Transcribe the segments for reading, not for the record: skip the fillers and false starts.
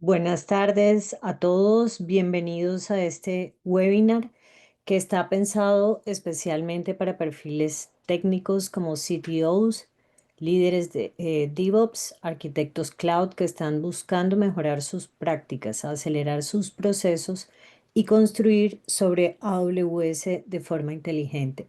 Buenas tardes a todos, bienvenidos a este webinar que está pensado especialmente para perfiles técnicos como CTOs, líderes de DevOps, arquitectos cloud que están buscando mejorar sus prácticas, acelerar sus procesos y construir sobre AWS de forma inteligente.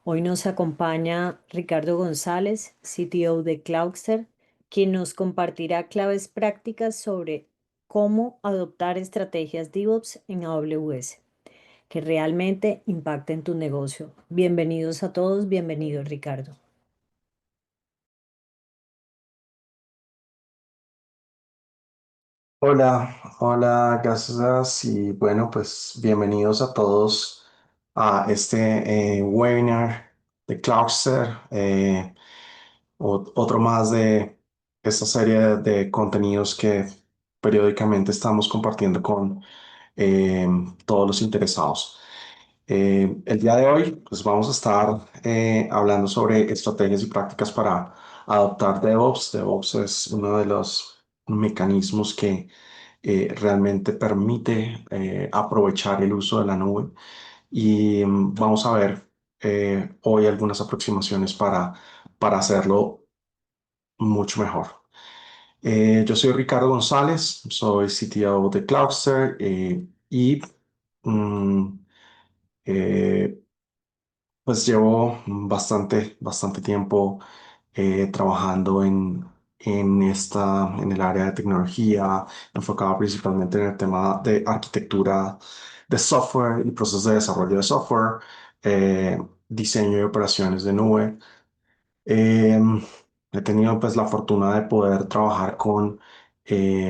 Hoy nos acompaña Ricardo González, CTO de Cloudster, quien nos compartirá claves prácticas sobre cómo adoptar estrategias DevOps en AWS que realmente impacten tu negocio. Bienvenidos a todos, bienvenido Ricardo. Hola, hola, gracias y bueno, pues bienvenidos a todos a este webinar de Cloudster, otro más de esta serie de contenidos que periódicamente estamos compartiendo con eh, todos los interesados. El día de hoy, pues vamos a estar hablando sobre estrategias y prácticas para adoptar DevOps. DevOps es uno de los mecanismos que realmente permite aprovechar el uso de la nube y vamos a ver hoy algunas aproximaciones para hacerlo mucho mejor. Yo soy Ricardo González, soy CTO de Cloudster y mm, eh, pues llevo bastante tiempo trabajando en el área de tecnología, enfocado principalmente en el tema de arquitectura de software y procesos de desarrollo de software, diseño y operaciones de nube. Eh, He tenido pues la fortuna de poder trabajar con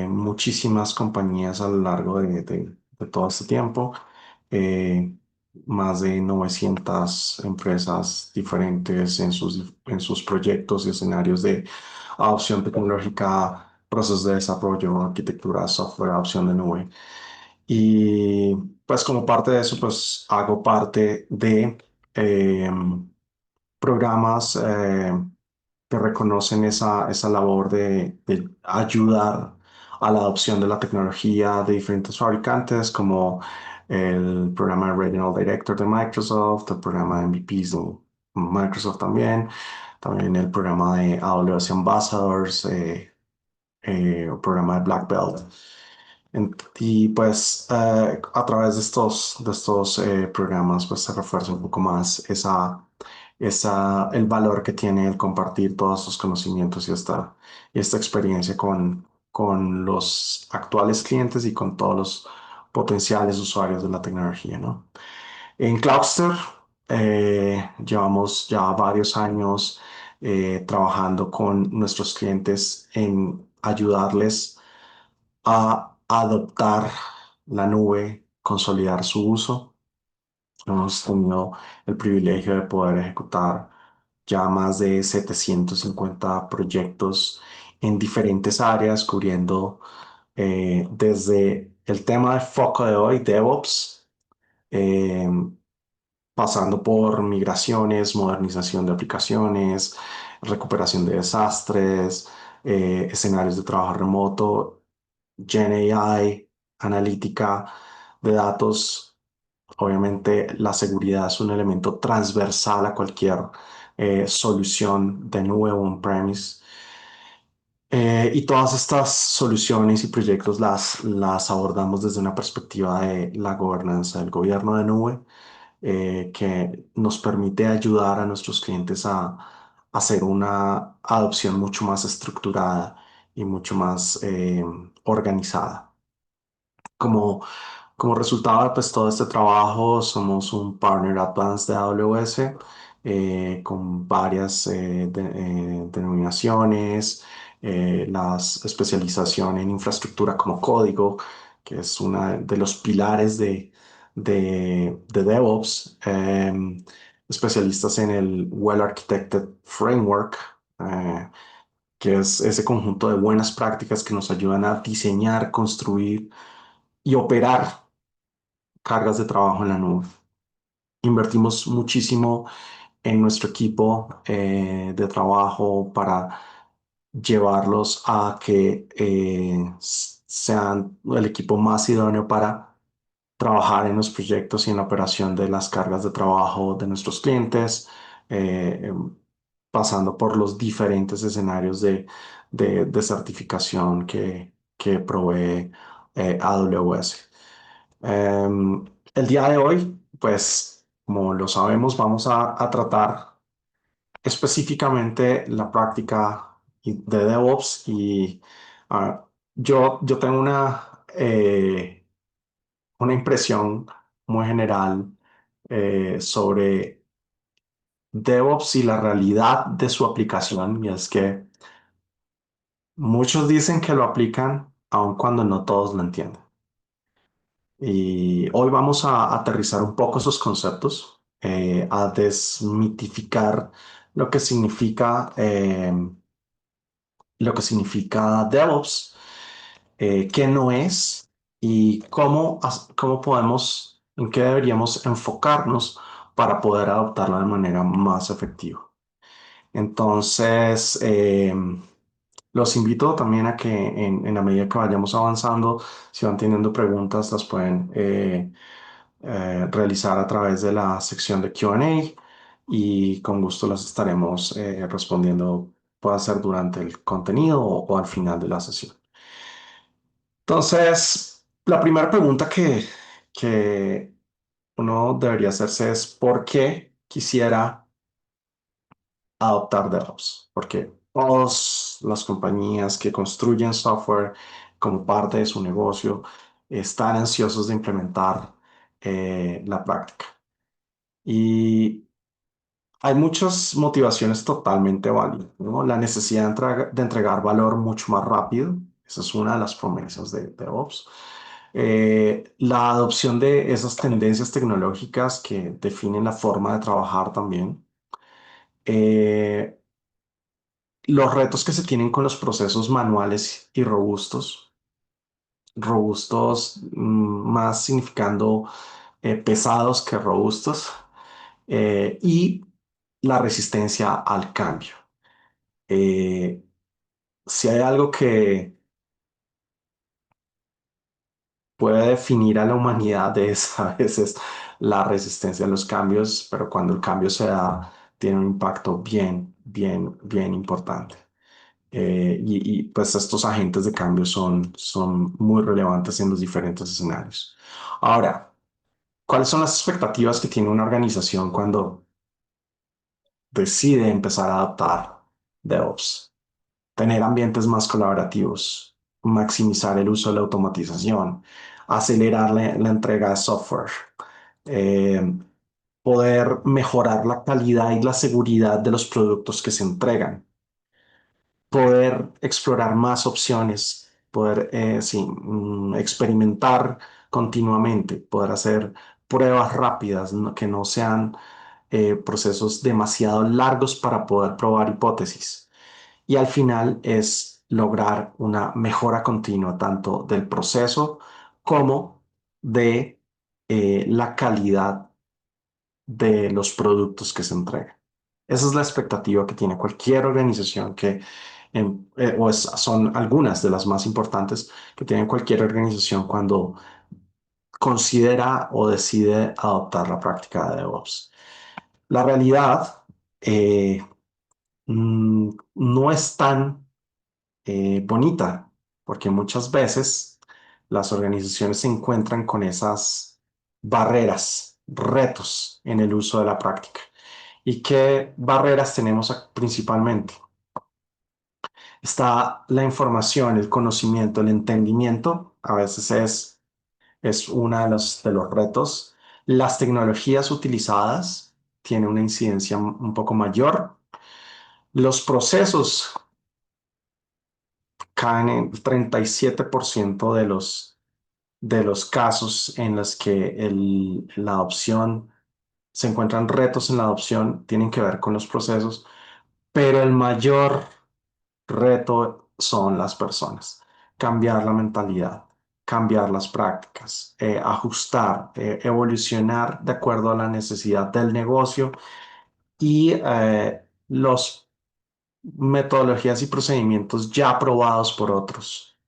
muchísimas compañías a lo largo de todo este tiempo. Eh, Más de 900 empresas diferentes en sus proyectos y escenarios de adopción tecnológica, procesos de desarrollo, arquitectura, software, adopción de nube. Y pues como parte de eso, pues hago parte de programas que reconocen esa labor de ayudar a la adopción de la tecnología de diferentes fabricantes, como el programa Regional Director de Microsoft, el programa de MVPs de Microsoft también el programa de AWS Ambassadors, el programa de Black Belt. Y pues a través de estos programas pues se refuerza un poco más el valor que tiene el compartir todos sus conocimientos y esta experiencia con los actuales clientes y con todos los potenciales usuarios de la tecnología, ¿no? En Cloudster llevamos ya varios años trabajando con nuestros clientes en ayudarles a adoptar la nube, consolidar su uso. Hemos tenido el privilegio de poder ejecutar ya más de 750 proyectos en diferentes áreas, cubriendo desde el tema de foco de hoy, DevOps, eh, pasando por migraciones, modernización de aplicaciones, recuperación de desastres, escenarios de trabajo remoto, Gen AI, analítica de datos. Obviamente, la seguridad es un elemento transversal a cualquier solución de nube o on-premise. Y todas estas soluciones y proyectos las abordamos desde una perspectiva de la gobernanza del gobierno de nube, que nos permite ayudar a nuestros clientes a hacer una adopción mucho más estructurada y mucho más organizada. Como, como resultado de pues, todo este trabajo, somos un partner advanced de AWS con varias denominaciones, la especialización en infraestructura como código, que es uno de los pilares de DevOps, especialistas en el Well Architected Framework, que es ese conjunto de buenas prácticas que nos ayudan a diseñar, construir y operar cargas de trabajo en la nube. Invertimos muchísimo en nuestro equipo de trabajo para llevarlos a que sean el equipo más idóneo para trabajar en los proyectos y en la operación de las cargas de trabajo de nuestros clientes, eh, em, pasando por los diferentes escenarios de certificación que provee AWS. El día de hoy, pues, como lo sabemos, vamos a tratar específicamente la práctica de DevOps y ah, yo tengo una impresión muy general sobre DevOps y la realidad de su aplicación, y es que muchos dicen que lo aplican aun cuando no todos lo entienden. Y hoy vamos a aterrizar un poco esos conceptos, a desmitificar lo que significa, lo que significa DevOps, qué no es y cómo podemos, en qué deberíamos enfocarnos para poder adoptarlo de manera más efectiva. Entonces, los invito también a que en la medida que vayamos avanzando, si van teniendo preguntas, las pueden realizar a través de la sección de Q&A y con gusto las estaremos respondiendo, puede ser durante el contenido o al final de la sesión. Entonces, la primera pregunta que uno debería hacerse es ¿por qué quisiera adoptar DevOps? Porque todas las compañías que construyen software como parte de su negocio están ansiosos de implementar la práctica. Y hay muchas motivaciones totalmente válidas, ¿no? La necesidad de entregar valor mucho más rápido, esa es una de las promesas de DevOps. La adopción de esas tendencias tecnológicas que definen la forma de trabajar también. Eh, los retos que se tienen con los procesos manuales y robustos, más significando pesados que robustos, y la resistencia al cambio. Eh, si hay algo que puede definir a la humanidad es a veces la resistencia a los cambios, pero cuando el cambio se da, tiene un impacto bien importante. Pues estos agentes de cambio son muy relevantes en los diferentes escenarios. Ahora, ¿cuáles son las expectativas que tiene una organización cuando decide empezar a adaptar DevOps? Tener ambientes más colaborativos, maximizar el uso de la automatización, acelerar la entrega de software, eh, poder mejorar la calidad y la seguridad de los productos que se entregan, poder explorar más opciones, poder sí, experimentar continuamente, poder hacer pruebas rápidas, que no sean procesos demasiado largos para poder probar hipótesis. Y al final es lograr una mejora continua tanto del proceso como de la calidad de los productos que se entregan. Esa es la expectativa que tiene cualquier organización son algunas de las más importantes que tiene cualquier organización cuando considera o decide adoptar la práctica de DevOps. La realidad no es tan bonita, porque muchas veces las organizaciones se encuentran con esas barreras, retos en el uso de la práctica. ¿Y qué barreras tenemos principalmente? Está la información, el conocimiento, el entendimiento, a veces es uno de los retos. Las tecnologías utilizadas tienen una incidencia un poco mayor. Los procesos caen en el 37% de los casos en los que la adopción, se encuentran retos en la adopción, tienen que ver con los procesos, pero el mayor reto son las personas. Cambiar la mentalidad, cambiar las prácticas, ajustar, evolucionar de acuerdo a la necesidad del negocio y los metodologías y procedimientos ya aprobados por otros.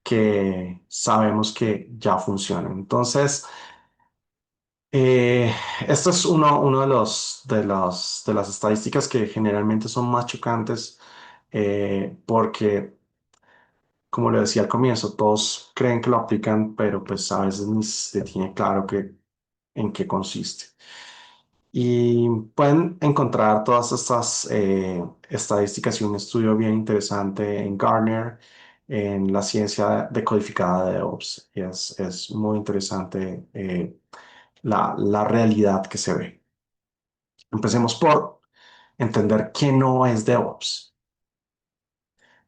que sabemos que ya funcionan. Entonces, esto es uno de las estadísticas que generalmente son más chocantes porque, como le decía al comienzo, todos creen que lo aplican, pero pues a veces ni se tiene claro en qué consiste. Y pueden encontrar todas estas estadísticas y un estudio bien interesante en Gartner, en la ciencia decodificada de DevOps. Y es muy interesante la realidad que se ve. Empecemos por entender qué no es DevOps.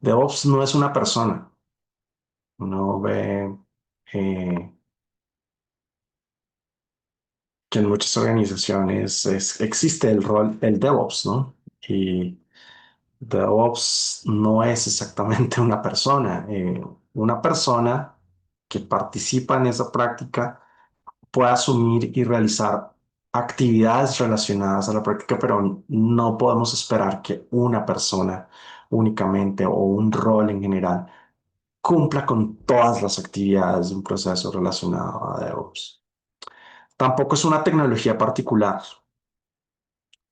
DevOps no es una persona. Uno ve eh, que en muchas organizaciones existe el rol, el DevOps, ¿no? Y DevOps no es exactamente una persona. Una persona que participa en esa práctica puede asumir y realizar actividades relacionadas a la práctica, pero no podemos esperar que una persona únicamente o un rol en general cumpla con todas las actividades de un proceso relacionado a DevOps. Tampoco es una tecnología particular,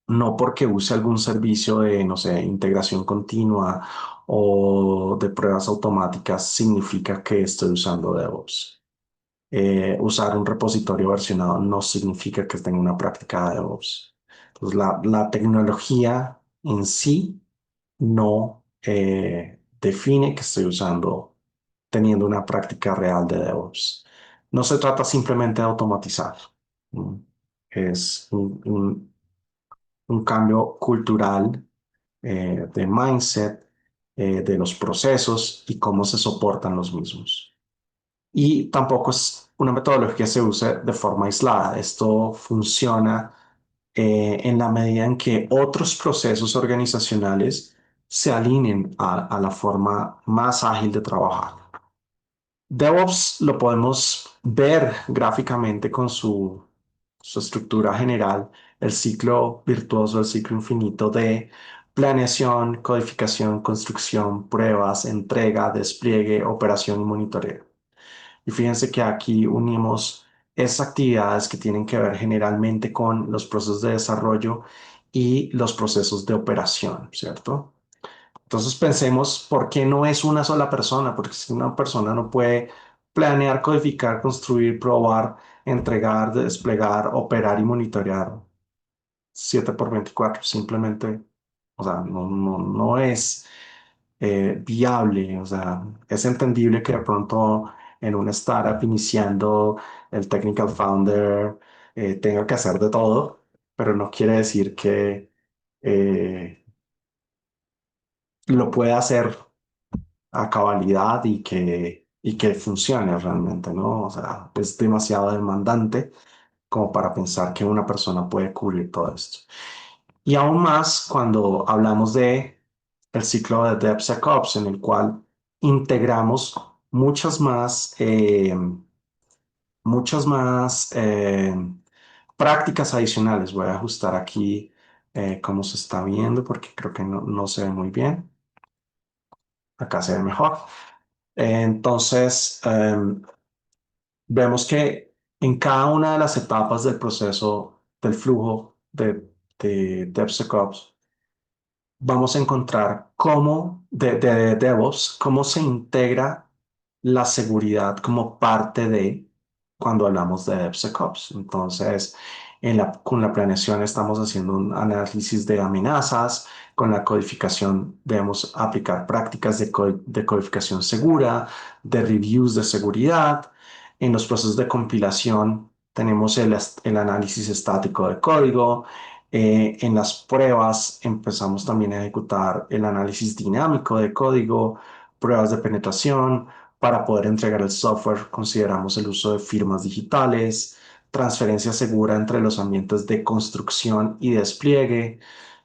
no porque use algún servicio de, no sé, integración continua o de pruebas automáticas significa que estoy usando DevOps. Usar un repositorio versionado no significa que tenga una práctica de DevOps. Entonces, la tecnología en sí no define que estoy usando, teniendo una práctica real de DevOps. No se trata simplemente de automatizar. ¿No? Es un cambio cultural, de mindset, de los procesos y cómo se soportan los mismos. Y tampoco es una metodología que se use de forma aislada. Esto funciona en la medida en que otros procesos organizacionales se alineen a la forma más ágil de trabajar. DevOps lo podemos ver gráficamente con su estructura general, el ciclo virtuoso, el ciclo infinito de planeación, codificación, construcción, pruebas, entrega, despliegue, operación y monitoreo. Y fíjense que aquí unimos esas actividades que tienen que ver generalmente con los procesos de desarrollo y los procesos de operación, ¿cierto? Entonces pensemos por qué no es una sola persona, porque si una persona no puede planear, codificar, construir, probar, entregar, desplegar, operar y monitorear 7 por 24, simplemente, o sea, no es viable, o sea, es entendible que de pronto en una startup iniciando el technical founder tenga que hacer de todo, pero no quiere decir que eh, lo pueda hacer a cabalidad y que funcione realmente, ¿no? O sea, es demasiado demandante como para pensar que una persona puede cubrir todo esto. Y aún más cuando hablamos de el ciclo de DevSecOps, en el cual integramos muchas más prácticas adicionales. Voy a ajustar aquí cómo se está viendo porque creo que no se ve muy bien. Acá se ve mejor. Entonces, vemos que en cada una de las etapas del proceso del flujo de DevSecOps, vamos a encontrar cómo, de DevOps, cómo se integra la seguridad como parte de cuando hablamos de DevSecOps. Entonces, con la planeación estamos haciendo un análisis de amenazas, con la codificación debemos aplicar prácticas de codificación segura, de reviews de seguridad. En los procesos de compilación tenemos el análisis estático de código. En las pruebas empezamos también a ejecutar el análisis dinámico de código, pruebas de penetración. Para poder entregar el software, consideramos el uso de firmas digitales, transferencia segura entre los ambientes de construcción y despliegue,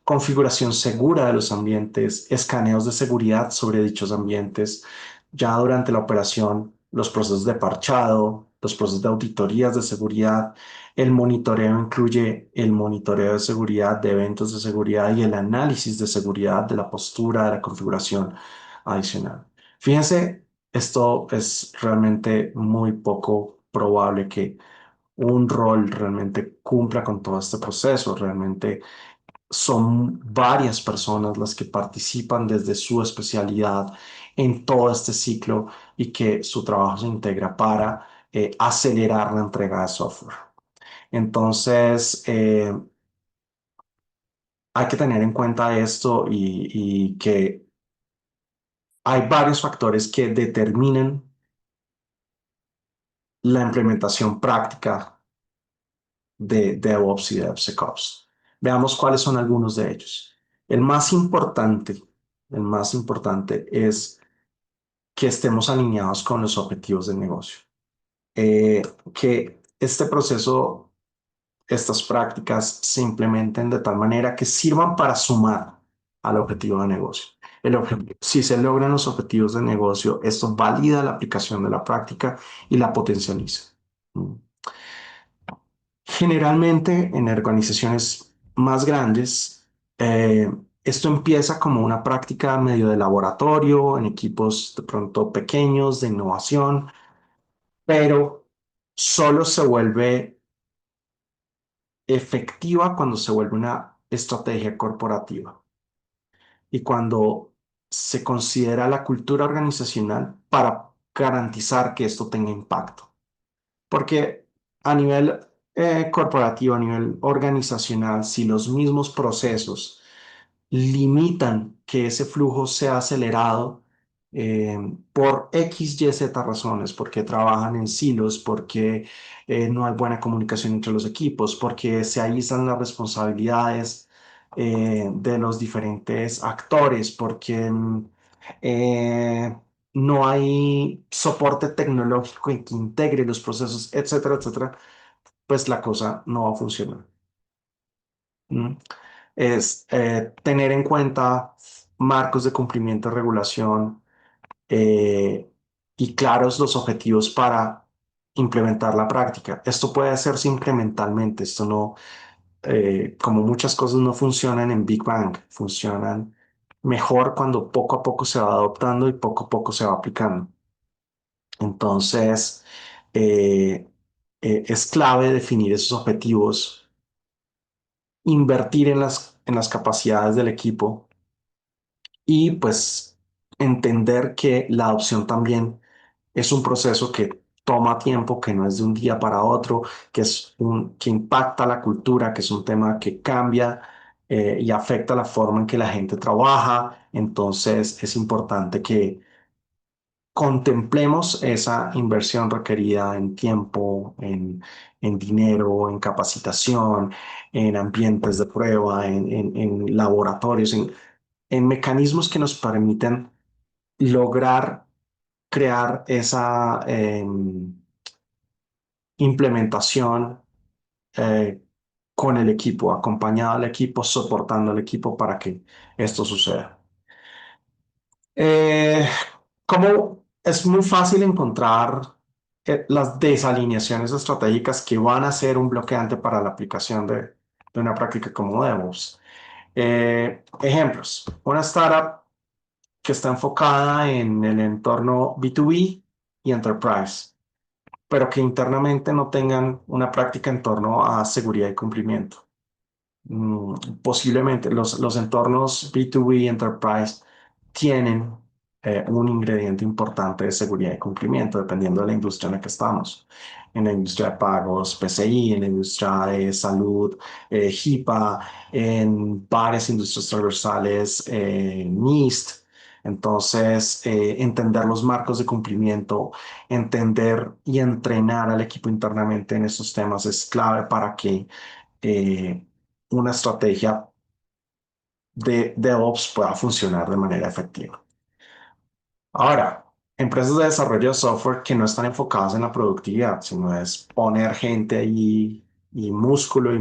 configuración segura de los ambientes, escaneos de seguridad sobre dichos ambientes. Ya durante la operación, los procesos de parchado, los procesos de auditorías de seguridad. El monitoreo incluye el monitoreo de seguridad de eventos de seguridad y el análisis de seguridad de la postura de la configuración adicional. Fíjense esto es realmente muy poco probable que un rol realmente cumpla con todo este proceso. Realmente son varias personas las que participan desde su especialidad en todo este ciclo y que su trabajo se integra para acelerar la entrega de software. Entonces, hay que tener en cuenta esto y que hay varios factores que determinan la implementación práctica de DevOps y DevSecOps. Veamos cuáles son algunos de ellos. El más importante, el más importante es que estemos alineados con los objetivos del negocio. Que este proceso, estas prácticas se implementen de tal manera que sirvan para sumar al objetivo de negocio. Si se logran los objetivos de negocio, esto valida la aplicación de la práctica y la potencializa. Mm. Generalmente en organizaciones más grandes, esto empieza como una práctica medio de laboratorio, en equipos de pronto pequeños de innovación, pero solo se vuelve efectiva cuando se vuelve una estrategia corporativa y cuando se considera la cultura organizacional para garantizar que esto tenga impacto. Porque a nivel corporativo, a nivel organizacional, si los mismos procesos limitan que ese flujo sea acelerado por X, Y, Z razones, porque trabajan en silos, porque no hay buena comunicación entre los equipos, porque se aíslan las responsabilidades de los diferentes actores, porque eh, no hay soporte tecnológico que integre los procesos, etcétera, etcétera, pues la cosa no va a funcionar. ¿Mm? Es tener en cuenta marcos de cumplimiento de regulación eh, y claros los objetivos para implementar la práctica. Esto puede hacerse incrementalmente, esto no, como muchas cosas no funcionan en Big Bang, funcionan mejor cuando poco a poco se va adoptando y poco a poco se va aplicando. Entonces, eh, es clave definir esos objetivos, invertir en las capacidades del equipo y pues entender que la adopción también es un proceso que toma tiempo, que no es de un día para otro, que impacta la cultura, que es un tema que cambia y afecta la forma en que la gente trabaja. Entonces es importante que contemplemos esa inversión requerida en tiempo, en dinero, en capacitación, en ambientes de prueba, en laboratorios, en mecanismos que nos permiten lograr crear esa implementación eh, con el equipo, acompañado al equipo, soportando al equipo para que esto suceda. Eh, Como es muy fácil encontrar las desalineaciones estratégicas que van a ser un bloqueante para la aplicación de una práctica como DevOps. Ejemplos, una startup que está enfocada en el entorno B2B y Enterprise, pero que internamente no tengan una práctica en torno a seguridad y cumplimiento. Posiblemente los entornos B2B Enterprise tienen un ingrediente importante de seguridad y cumplimiento, dependiendo de la industria en la que estamos. En la industria de pagos, PCI, en la industria de salud, HIPAA, en varias industrias transversales, NIST. Entonces, entender los marcos de cumplimiento, entender y entrenar al equipo internamente en esos temas es clave para que eh, una estrategia de DevOps pueda funcionar de manera efectiva. Ahora, empresas de desarrollo de software que no están enfocadas en la productividad, sino es poner gente ahí y músculo y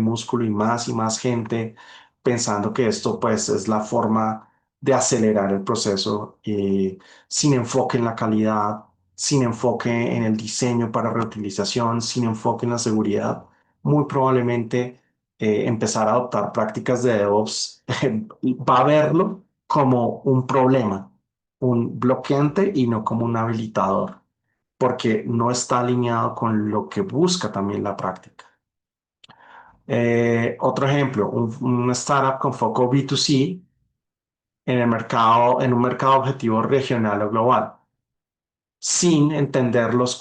más gente pensando que esto pues es la forma de acelerar el proceso y sin enfoque en la calidad, sin enfoque en el diseño para reutilización, sin enfoque en la seguridad, muy probablemente empezar a adoptar prácticas de DevOps va a verlo como un problema un bloqueante y no como un habilitador, porque no está alineado con lo que busca también la práctica. Otro ejemplo, una startup con foco B2C en el mercado, en un mercado objetivo regional o global, sin entender los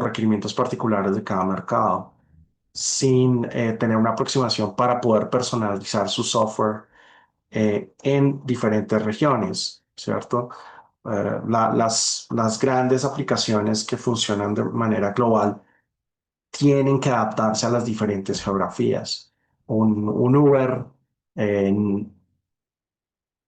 requerimientos particulares de cada mercado, sin tener una aproximación para poder personalizar su software en diferentes regiones, ¿cierto? Las grandes aplicaciones que funcionan de manera global tienen que adaptarse a las diferentes geografías. Un Uber eh,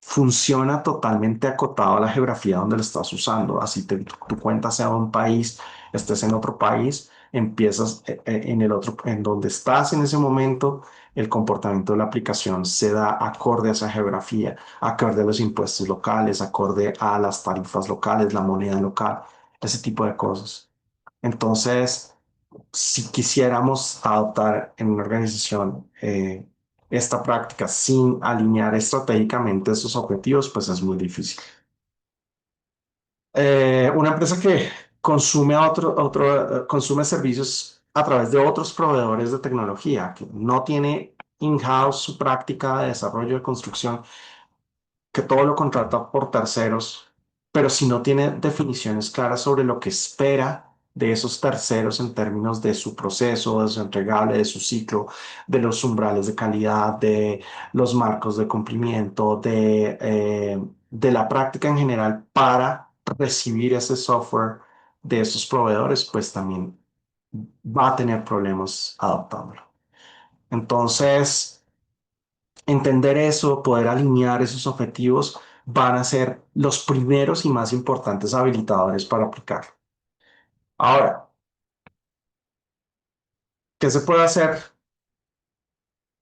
funciona totalmente acotado a la geografía donde lo estás usando. Así tu cuenta sea un país, estés en otro país, empiezas en el otro, en donde estás en ese momento, el comportamiento de la aplicación se da acorde a esa geografía, acorde a los impuestos locales, acorde a las tarifas locales, la moneda local, ese tipo de cosas. Entonces, si quisiéramos adoptar en una organización esta práctica sin alinear estratégicamente esos objetivos, pues es muy difícil. Una empresa que consume, consume servicios a través de otros proveedores de tecnología, que no tiene in-house su práctica de desarrollo de construcción, que todo lo contrata por terceros, pero si no tiene definiciones claras sobre lo que espera de esos terceros en términos de su proceso, de su entregable, de su ciclo, de los umbrales de calidad, de los marcos de cumplimiento, de la práctica en general para recibir ese software de esos proveedores, pues también va a tener problemas adaptándolo. Entonces, entender eso, poder alinear esos objetivos, van a ser los primeros y más importantes habilitadores para aplicar. Ahora, ¿qué se puede hacer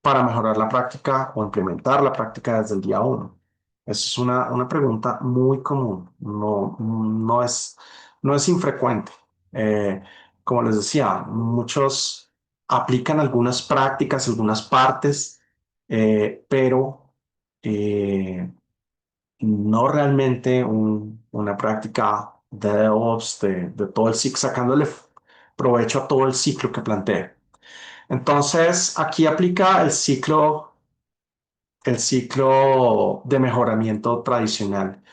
para mejorar la práctica o implementar la práctica desde el día uno? Esa es una pregunta muy común, no es infrecuente. Eh, Como les decía, muchos aplican algunas prácticas, algunas partes, pero eh, no realmente una práctica de DevOps, de todo el ciclo, sacándole provecho a todo el ciclo que plantea. Entonces, aquí aplica el ciclo de mejoramiento tradicional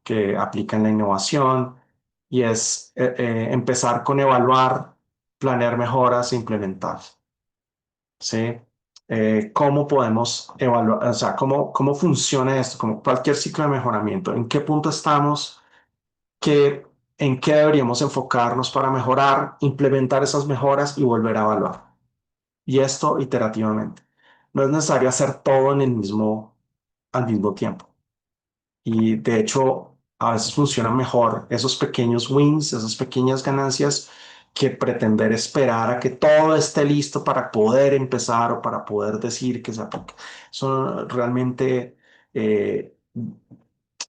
que aplica en la innovación y es empezar con evaluar, planear mejoras e implementar. ¿Sí? ¿Cómo podemos evaluar, o sea, cómo funciona esto, como cualquier ciclo de mejoramiento? ¿En qué punto estamos? ¿En qué deberíamos enfocarnos para mejorar, implementar esas mejoras y volver a evaluar? Y esto iterativamente. No es necesario hacer todo al mismo tiempo. Y de hecho, a veces funcionan mejor esos pequeños wins, esas pequeñas ganancias, que pretender esperar a que todo esté listo para poder empezar o para poder decir que se aplica. Son realmente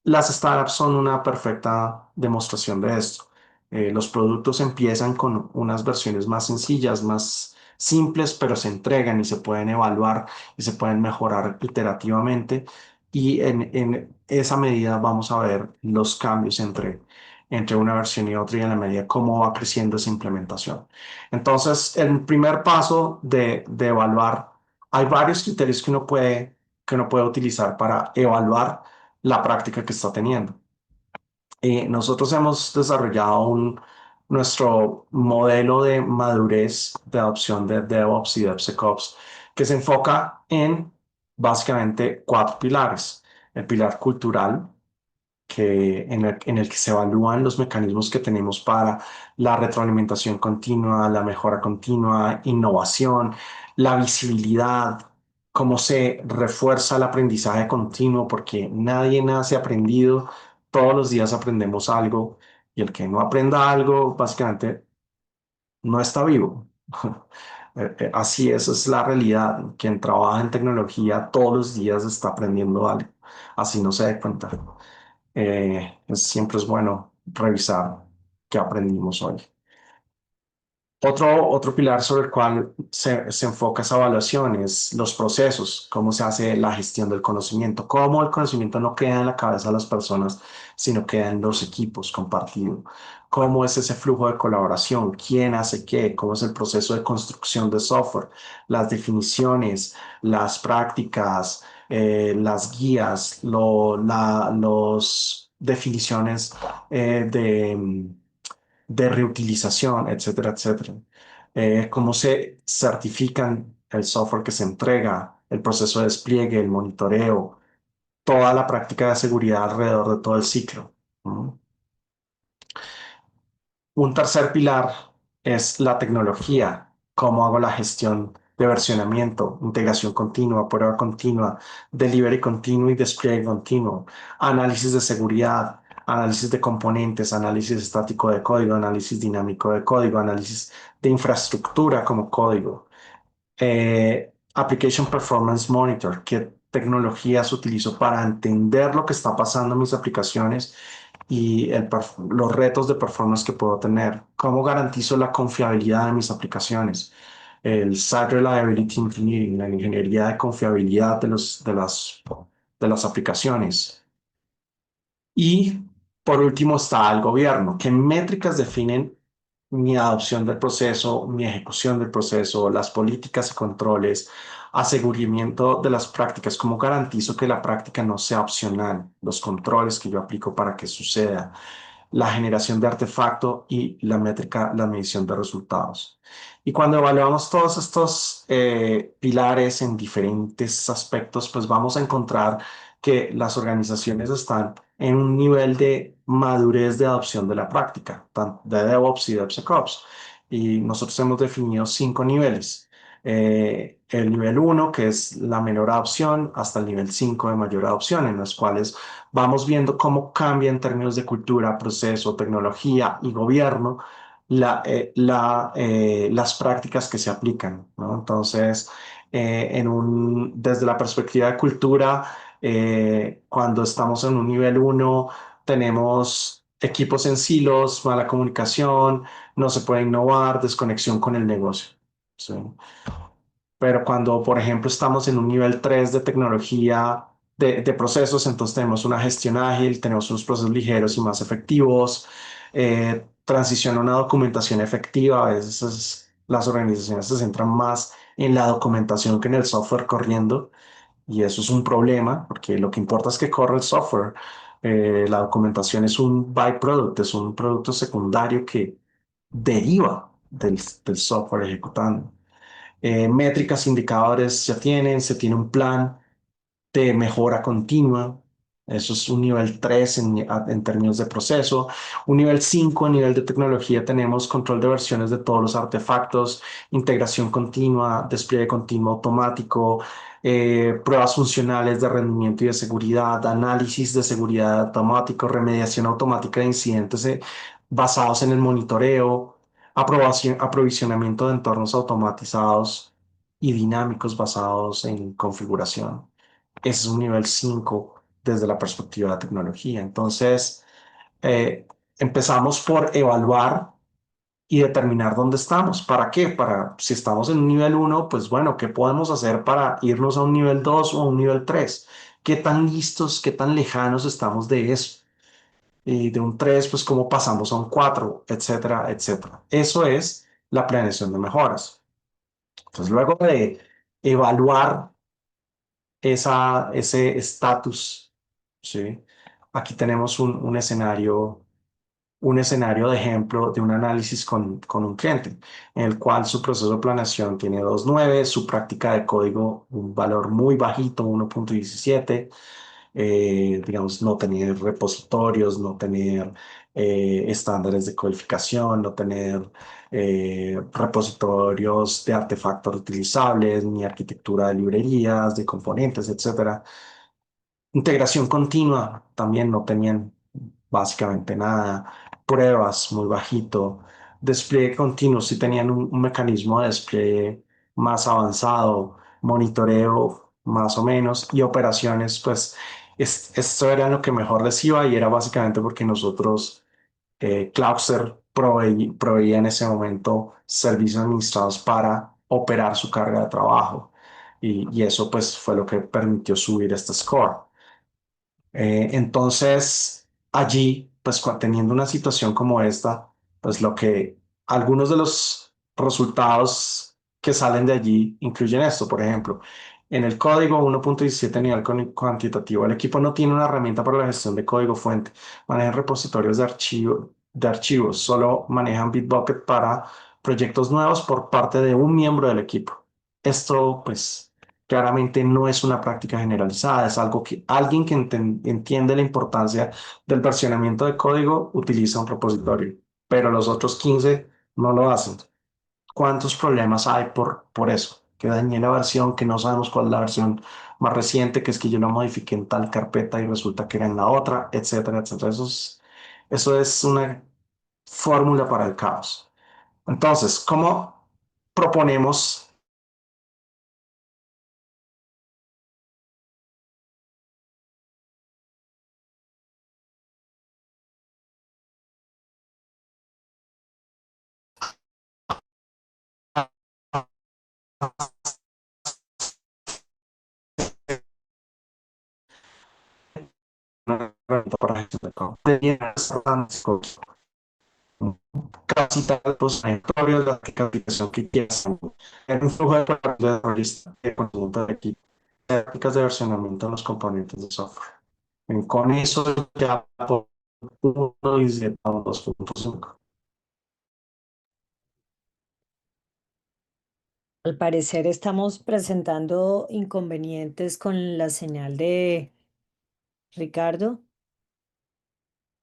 las startups son una perfecta demostración de esto. Los productos empiezan con unas versiones más sencillas, más simples, pero se entregan y se pueden evaluar y se pueden mejorar iterativamente. Y en esa medida vamos a ver los cambios entre una versión y otra y en la medida cómo va creciendo esa implementación. Entonces, el primer paso de evaluar, hay varios criterios que uno puede utilizar para evaluar la práctica que está teniendo. Nosotros hemos desarrollado nuestro modelo de madurez de adopción de DevOps y DevSecOps que se enfoca en básicamente cuatro pilares. El pilar cultural, en el que se evalúan los mecanismos que tenemos para la retroalimentación continua, la mejora continua, innovación, la visibilidad, cómo se refuerza el aprendizaje continuo, porque nadie nace aprendido, todos los días aprendemos algo y el que no aprenda algo, básicamente no está vivo. Así es la realidad. Quien trabaja en tecnología todos los días está aprendiendo algo, así no se dé cuenta. Siempre es bueno revisar qué aprendimos hoy. Otro pilar sobre el cual se enfoca esa evaluación es los procesos, cómo se hace la gestión del conocimiento, cómo el conocimiento no queda en la cabeza de las personas, sino queda en los equipos compartido, cómo es ese flujo de colaboración, quién hace qué, cómo es el proceso de construcción de software, las definiciones, las prácticas, las guías, los definiciones de reutilización, etcétera, etcétera. Cómo se certifican el software que se entrega, el proceso de despliegue, el monitoreo, toda la práctica de seguridad alrededor de todo el ciclo. ¿No? Un tercer pilar es la tecnología, cómo hago la gestión de versionamiento, integración continua, prueba continua, delivery continuo y despliegue continuo, análisis de seguridad, análisis de componentes, análisis estático de código, análisis dinámico de código, análisis de infraestructura como código. Application Performance Monitor, qué tecnologías utilizo para entender lo que está pasando en mis aplicaciones y los retos de performance que puedo tener. ¿Cómo garantizo la confiabilidad de mis aplicaciones? El Site Reliability Engineering, la ingeniería de confiabilidad de las aplicaciones. Y por último está el gobierno. ¿Qué métricas definen mi adopción del proceso, mi ejecución del proceso, las políticas y controles, aseguramiento de las prácticas? ¿Cómo garantizo que la práctica no sea opcional? Los controles que yo aplico para que suceda, la generación de artefacto y la métrica, la medición de resultados. Y cuando evaluamos todos estos pilares en diferentes aspectos, pues vamos a encontrar que las organizaciones están en un nivel de madurez de adopción de la práctica, tanto de DevOps y DevSecOps. Y nosotros hemos definido 5 niveles. El nivel uno, que es la menor adopción, hasta el nivel 5 de mayor adopción, en los cuales vamos viendo cómo cambia en términos de cultura, proceso, tecnología y gobierno las prácticas que se aplican, ¿no? Entonces, desde la perspectiva de cultura, cuando estamos en un nivel uno, tenemos equipos en silos, mala comunicación, no se puede innovar, desconexión con el negocio. ¿Sí? Pero cuando, por ejemplo, estamos en un nivel 3 de tecnología de procesos, entonces tenemos una gestión ágil, tenemos unos procesos ligeros y más efectivos, transición a una documentación efectiva. A veces las organizaciones se centran más en la documentación que en el software corriendo, y eso es un problema, porque lo que importa es que corra el software. La documentación es un byproduct, es un producto secundario que deriva del software ejecutando. Métricas, indicadores se tiene un plan de mejora continua. Eso es un nivel 3 en términos de proceso. Un nivel 5 a nivel de tecnología tenemos control de versiones de todos los artefactos, integración continua, despliegue continuo automático, pruebas funcionales de rendimiento y de seguridad, análisis de seguridad automático, remediación automática de incidentes basados en el monitoreo, aprovisionamiento de entornos automatizados y dinámicos basados en configuración. Ese es un nivel 5 desde la perspectiva de tecnología. Entonces, empezamos por evaluar y determinar dónde estamos. ¿Para qué? Para, si estamos en un nivel uno, pues bueno, ¿qué podemos hacer para irnos a un nivel 2 o a un nivel 3? ¿Qué tan listos, qué tan lejanos estamos de eso? Y de un 3 pues cómo pasamos a un 4, etcétera, etcétera. Eso es la planeación de mejoras. Entonces, luego de evaluar ese estatus, ¿sí? Aquí tenemos un escenario de ejemplo de un análisis con un cliente, en el cual su proceso de planeación tiene 2.9, su práctica de código un valor muy bajito, 1.17, digamos, no tener repositorios, no tener estándares de codificación, no tener repositorios de artefactos utilizables, ni arquitectura de librerías, de componentes, etcétera. Integración continua, también no tenían básicamente nada. Pruebas, muy bajito. Despliegue continuo, sí tenían un mecanismo de despliegue más avanzado. Monitoreo, más o menos. Y operaciones, pues esto era lo que mejor les iba y era básicamente porque nosotros Cloudster proveía en ese momento servicios administrados para operar su carga de trabajo. Y eso pues fue lo que permitió subir este score. Entonces, allí, pues teniendo una situación como esta, pues lo que algunos de los resultados que salen de allí incluyen esto, por ejemplo, en el código 1.17 a nivel cuantitativo, el equipo no tiene una herramienta para la gestión de código fuente, manejan repositorios de archivos, solo manejan Bitbucket para proyectos nuevos por parte de un miembro del equipo. Esto, pues claramente no es una práctica generalizada, es algo que alguien que entiende la importancia del versionamiento de código utiliza un repositorio, pero los otros 15 no lo hacen. ¿Cuántos problemas hay por eso? Que dañé la versión, que no sabemos cuál es la versión más reciente, que es que yo la modifiqué en tal carpeta y resulta que era en la otra, etcétera, etcétera. Eso es una fórmula para el caos. Entonces, ¿cómo proponemos una herramienta para gestión de campo? Casi datos aleatorios, la aplicación que quieras. En un flujo de conjunto de equipo, técnicas de versionamiento de los componentes de software. Con eso ya por 1.17 a 2.5. Al parecer estamos presentando inconvenientes con la señal de Ricardo.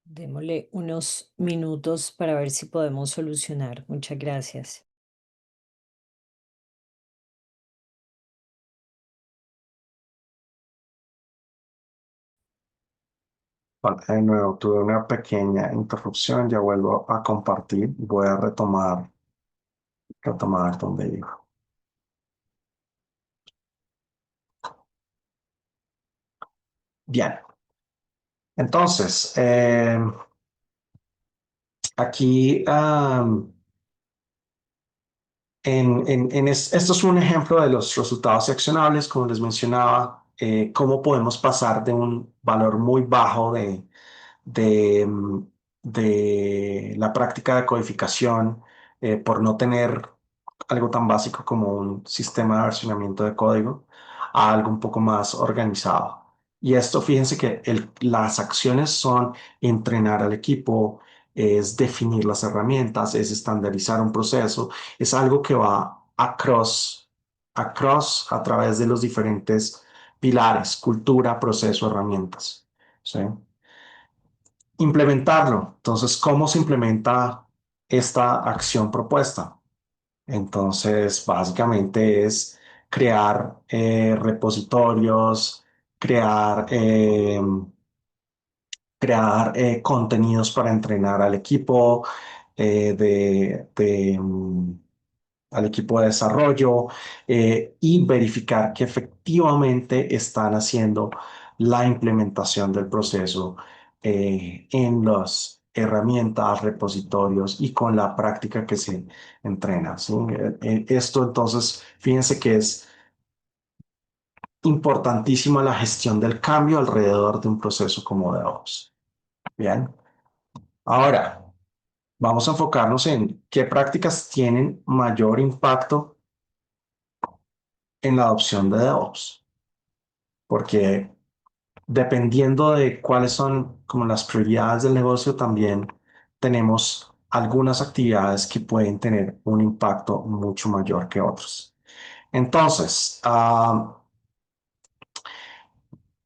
Démosle unos minutos para ver si podemos solucionar. Muchas gracias. Bueno, de nuevo, tuve una pequeña interrupción, ya vuelvo a compartir. Voy a retomar donde digo. Bien, entonces, aquí esto es un ejemplo de los resultados accionables, como les mencionaba, cómo podemos pasar de un valor muy bajo de la práctica de codificación por no tener algo tan básico como un sistema de versionamiento de código a algo un poco más organizado. Y esto, fíjense que las acciones son entrenar al equipo, es definir las herramientas, es estandarizar un proceso, es algo que va a través de los diferentes pilares, cultura, proceso, herramientas. ¿Sí? Implementarlo. Entonces, ¿cómo se implementa esta acción propuesta? Entonces, básicamente es crear repositorios, crear contenidos para entrenar al equipo al equipo de desarrollo y verificar que efectivamente están haciendo la implementación del proceso en las herramientas, repositorios y con la práctica que se entrena. ¿Sí? Esto entonces, fíjense que es importantísima la gestión del cambio alrededor de un proceso como DevOps. Bien, ahora vamos a enfocarnos en qué prácticas tienen mayor impacto en la adopción de DevOps, porque dependiendo de cuáles son como las prioridades del negocio, también tenemos algunas actividades que pueden tener un impacto mucho mayor que otras. Entonces,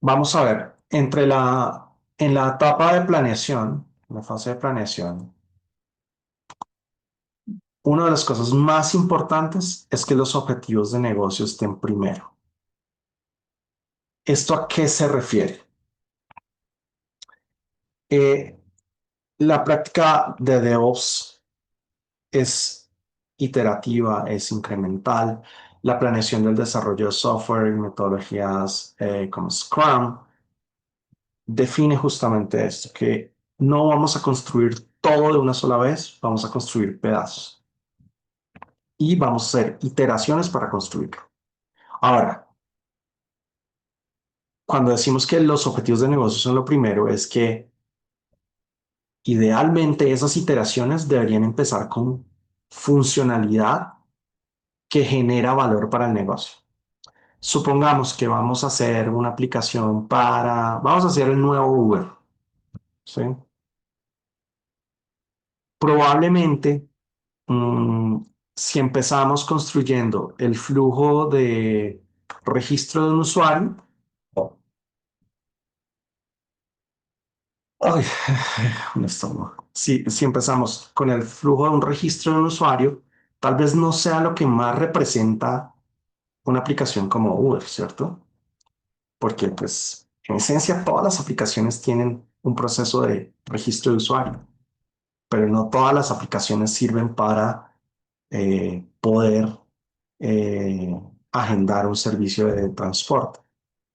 vamos a ver, en la etapa de planeación, en la fase de planeación, una de las cosas más importantes es que los objetivos de negocio estén primero. ¿Esto a qué se refiere? Eh, la práctica de DevOps es iterativa, es incremental. La planeación del desarrollo de software y metodologías como Scrum define justamente esto, que no vamos a construir todo de una sola vez, vamos a construir pedazos y vamos a hacer iteraciones para construirlo. Ahora, cuando decimos que los objetivos de negocio son lo primero, es que idealmente esas iteraciones deberían empezar con funcionalidad que genera valor para el negocio. Supongamos que vamos a hacer una aplicación vamos a hacer el nuevo Uber, ¿sí? Probablemente, mm, si empezamos construyendo el flujo de registro de un usuario, ay, un estómago. Si empezamos con el flujo de un registro de un usuario, tal vez no sea lo que más representa una aplicación como Uber, ¿cierto? Porque, pues, en esencia, todas las aplicaciones tienen un proceso de registro de usuario, pero no todas las aplicaciones sirven para poder eh, agendar un servicio de transporte.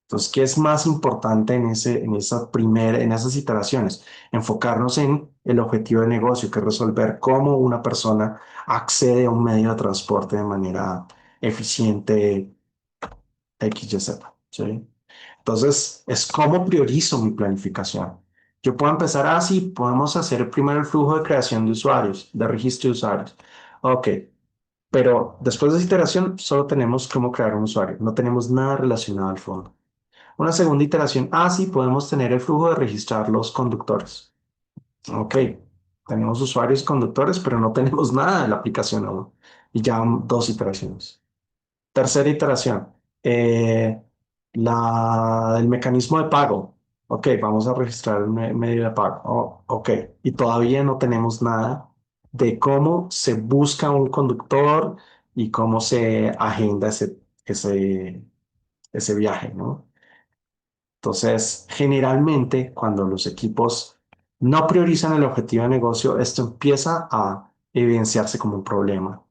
Entonces, ¿qué es más importante en esas iteraciones? Enfocarnos en el objetivo de negocio, que es resolver cómo una persona accede a un medio de transporte de manera eficiente, X, Y, Z, ¿sí? Entonces, es cómo priorizo mi planificación. Yo puedo empezar así, podemos hacer primero el flujo de creación de usuarios, de registro de usuarios. Ok, pero después de esa iteración solo tenemos cómo crear un usuario, no tenemos nada relacionado al fondo. Una segunda iteración, sí, podemos tener el flujo de registrar los conductores. Ok, tenemos usuarios conductores, pero no tenemos nada de la aplicación aún. Y ya dos iteraciones. Tercera iteración, el mecanismo de pago. Ok, vamos a registrar el medio de pago. Oh, ok, y todavía no tenemos nada de cómo se busca un conductor y cómo se agenda ese viaje, ¿no? Entonces, generalmente, cuando los equipos no priorizan el objetivo de negocio, esto empieza a evidenciarse como un problema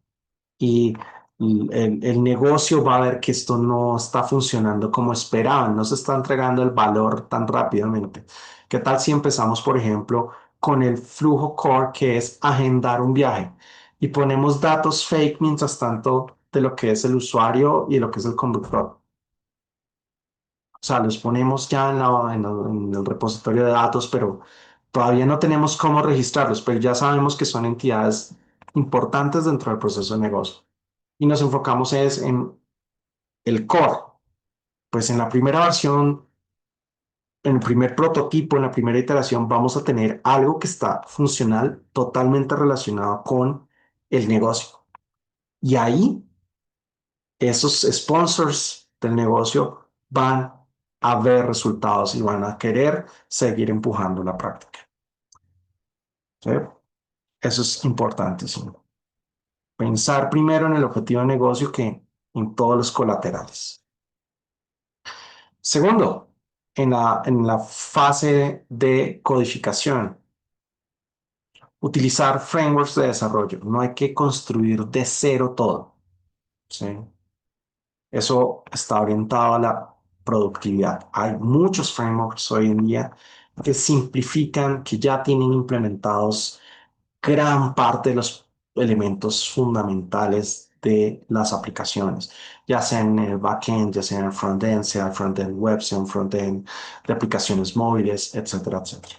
y el negocio va a ver que esto no está funcionando como esperaban, no se está entregando el valor tan rápidamente. ¿Qué tal si empezamos, por ejemplo, con el flujo core, que es agendar un viaje, y ponemos datos fake mientras tanto de lo que es el usuario y lo que es el conductor? O sea, los ponemos ya en el repositorio de datos, pero todavía no tenemos cómo registrarlos, pero ya sabemos que son entidades importantes dentro del proceso de negocio. Y nos enfocamos es en el core. Pues en la primera versión, en el primer prototipo, en la primera iteración, vamos a tener algo que está funcional, totalmente relacionado con el negocio. Y ahí esos sponsors del negocio van a ver resultados y van a querer seguir empujando la práctica. ¿Sí? Eso es importantísimo. Pensar primero en el objetivo de negocio que en todos los colaterales. Segundo, en la fase de codificación, utilizar frameworks de desarrollo. No hay que construir de cero todo, ¿sí? Eso está orientado a la productividad. Hay muchos frameworks hoy en día que simplifican, que ya tienen implementados gran parte de los elementos fundamentales de las aplicaciones, ya sea en el backend, ya sea en el frontend, sea el frontend web, sea un frontend de aplicaciones móviles, etcétera, etcétera.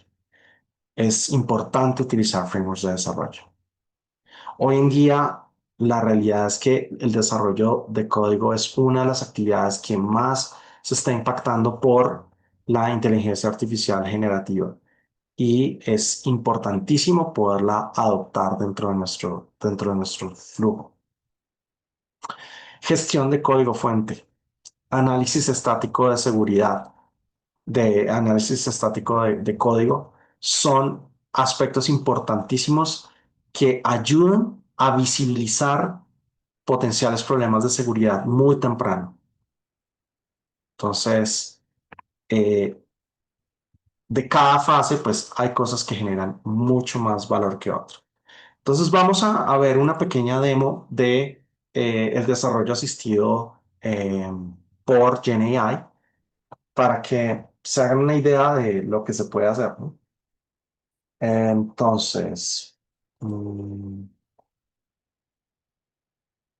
Es importante utilizar frameworks de desarrollo. Hoy en día, la realidad es que el desarrollo de código es una de las actividades que más se está impactando por la inteligencia artificial generativa y es importantísimo poderla adoptar dentro de nuestro flujo. Gestión de código fuente, análisis estático de seguridad, de análisis estático de código, son aspectos importantísimos que ayudan a visibilizar potenciales problemas de seguridad muy temprano. Entonces, eh, de cada fase, pues hay cosas que generan mucho más valor que otras. Entonces vamos a ver una pequeña demo de el desarrollo asistido por GenAI para que se hagan una idea de lo que se puede hacer, ¿no? Entonces,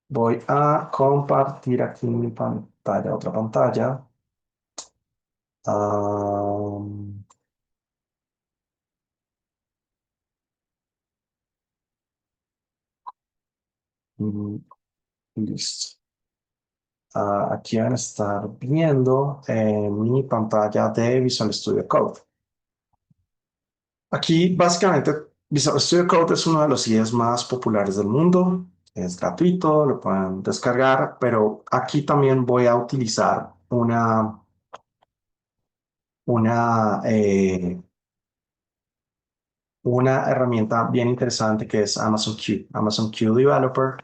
voy a compartir aquí mi pantalla, otra pantalla. Am, mm, Listo. Aquí van a estar viendo mi pantalla de Visual Studio Code. Aquí básicamente Visual Studio Code es uno de los IDEs más populares del mundo. Es gratuito, lo pueden descargar, pero aquí también voy a utilizar una herramienta bien interesante que es Amazon Q, Amazon Q Developer,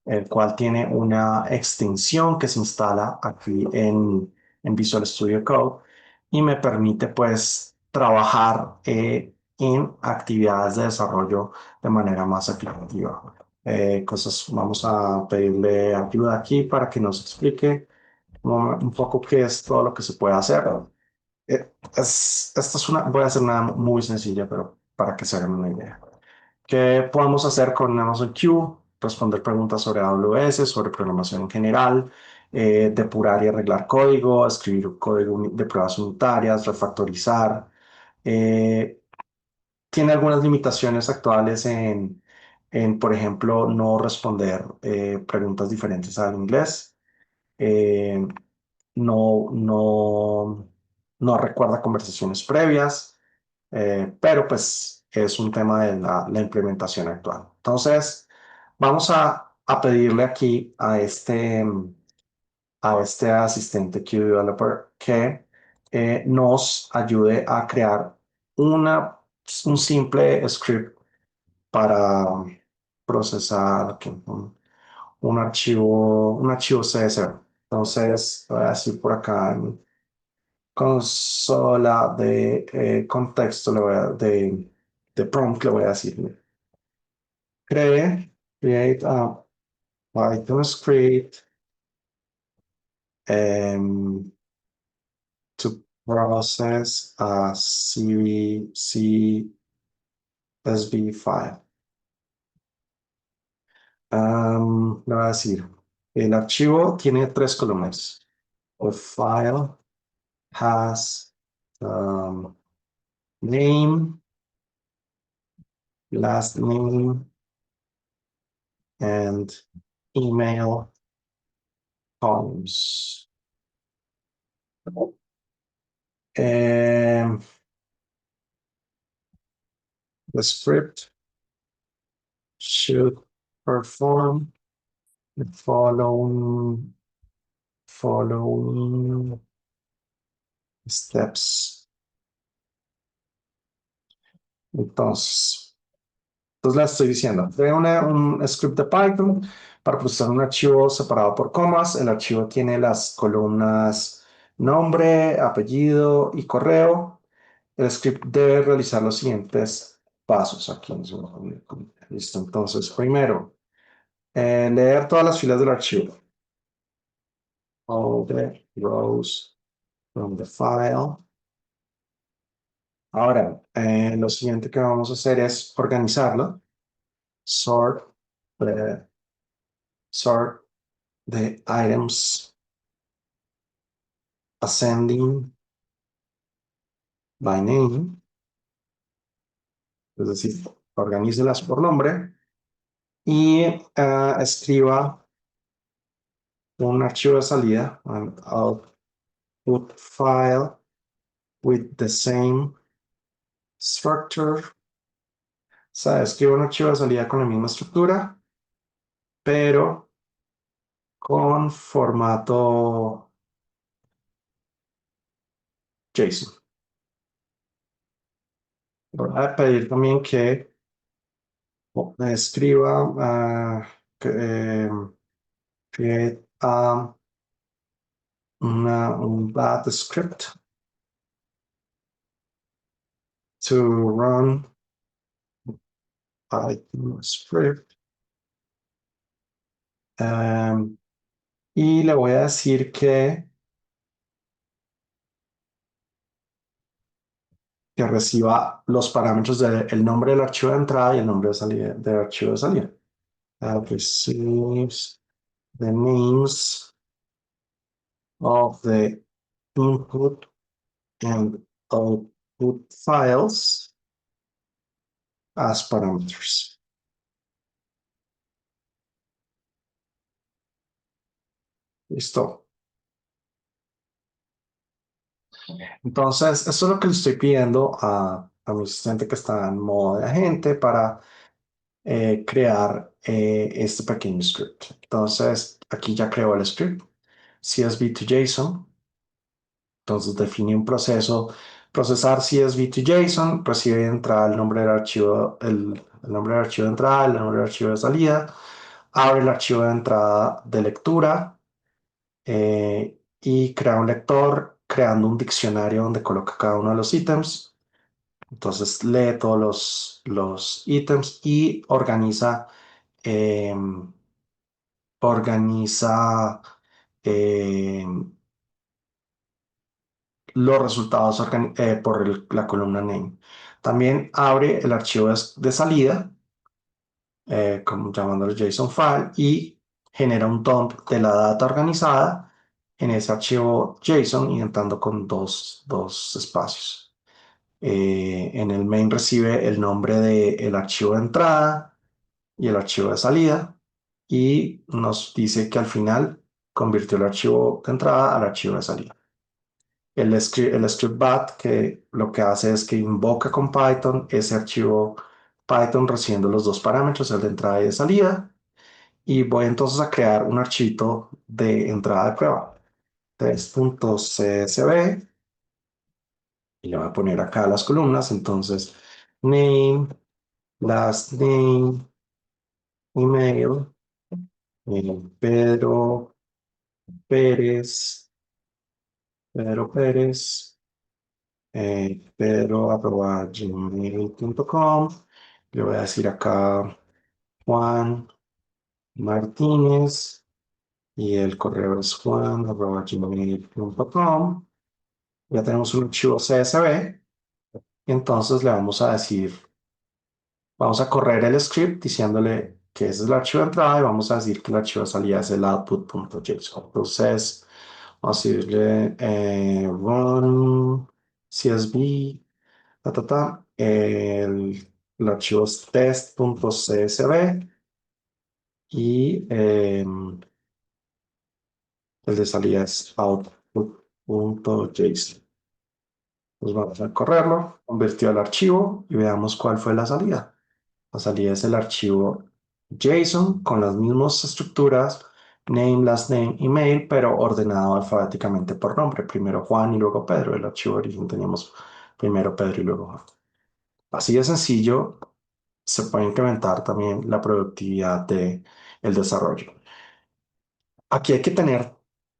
el cual tiene una extensión que se instala aquí en Visual Studio Code y me permite pues trabajar en actividades de desarrollo de manera más efectiva. Vamos a pedirle ayuda aquí para que nos explique un poco qué es todo lo que se puede hacer. Esta es voy a hacer una muy sencilla, pero para que se hagan una idea. ¿Qué podemos hacer con Amazon Q? Responder preguntas sobre AWS, sobre programación en general, depurar y arreglar código, escribir código de pruebas unitarias, refactorizar. Eh, Tiene algunas limitaciones actuales por ejemplo, no responder preguntas diferentes al inglés. Eh, no, no recuerda conversaciones previas, pero pues es un tema de la implementación actual. Entonces, vamos a pedirle aquí a este asistente QDeveloper que nos ayude a crear una, un simple script para procesar un archivo CSV. Entonces, voy a decir por acá en consola de contexto, de prompt, le voy a decir, create a Python script um, to process a CSV file. Le voy a decir, el archivo tiene tres columnas. The file has name, last name, and email columns. Um, the script should perform the following steps. Entonces le estoy diciendo, creo un script de Python para procesar un archivo separado por comas. El archivo tiene las columnas nombre, apellido y correo. El script debe realizar los siguientes pasos aquí. Listo, entonces, primero, leer todas las filas del archivo. All the rows from the file. Ahora, lo siguiente que vamos a hacer es organizarlo. Sort the, sort the items ascending by name. Es decir, organícelas por nombre y escriba un archivo de salida, an output file with the same structure. O sea, escriba un archivo de salida con la misma estructura, pero con formato JSON. Voy a pedir también que escriba, create un bad script to run Python script. Um, y le voy a decir que que reciba los parámetros del nombre del archivo de entrada y el nombre de salida, del archivo de salida. Receives the names of the input and output files as parameters. Listo. Entonces, esto es lo que le estoy pidiendo a mi asistente que está en modo de agente para crear este pequeño script. Entonces, aquí ya creo el script, CSV to JSON. Entonces, define un proceso, procesar CSV to JSON, recibe de entrada el nombre del archivo, el nombre del archivo de entrada, el nombre del archivo de salida, abre el archivo de entrada de lectura y crea un lector creando un diccionario donde coloca cada uno de los ítems. Entonces lee todos los ítems y em, organiza los resultados por la columna name. También abre el archivo de salida, como llamándolo JSON file, y genera un dump de la data organizada en ese archivo JSON, intentando con dos espacios. En el main recibe el nombre del archivo de entrada y el archivo de salida y nos dice que al final convirtió el archivo de entrada al archivo de salida. El script bat que lo que hace es que invoca con Python ese archivo Python recibiendo los dos parámetros, el de entrada y de salida. Y voy entonces a crear un archito de entrada de prueba. Test.csv y le voy a poner acá las columnas. Entonces, name, last name, email, Pedro Pérez, Pedro Pérez, pedro@gmail.com. Le voy a decir acá Juan Martínez y el correo es juan@gmail.com. Ya tenemos un archivo CSV y entonces le vamos a decir, vamos a correr el script diciéndole que ese es el archivo de entrada y vamos a decir que el archivo de salida es el output.json. Entonces, vamos a decirle run CSV, el archivo es test.csv y el de salida es output.json. Pues vamos a correrlo, convirtió el archivo y veamos cuál fue la salida. La salida es el archivo JSON con las mismas estructuras, name, last name, email, pero ordenado alfabéticamente por nombre. Primero Juan y luego Pedro. El archivo de origen teníamos primero Pedro y luego Juan. Así de sencillo, se puede incrementar también la productividad de el desarrollo. Aquí hay que tener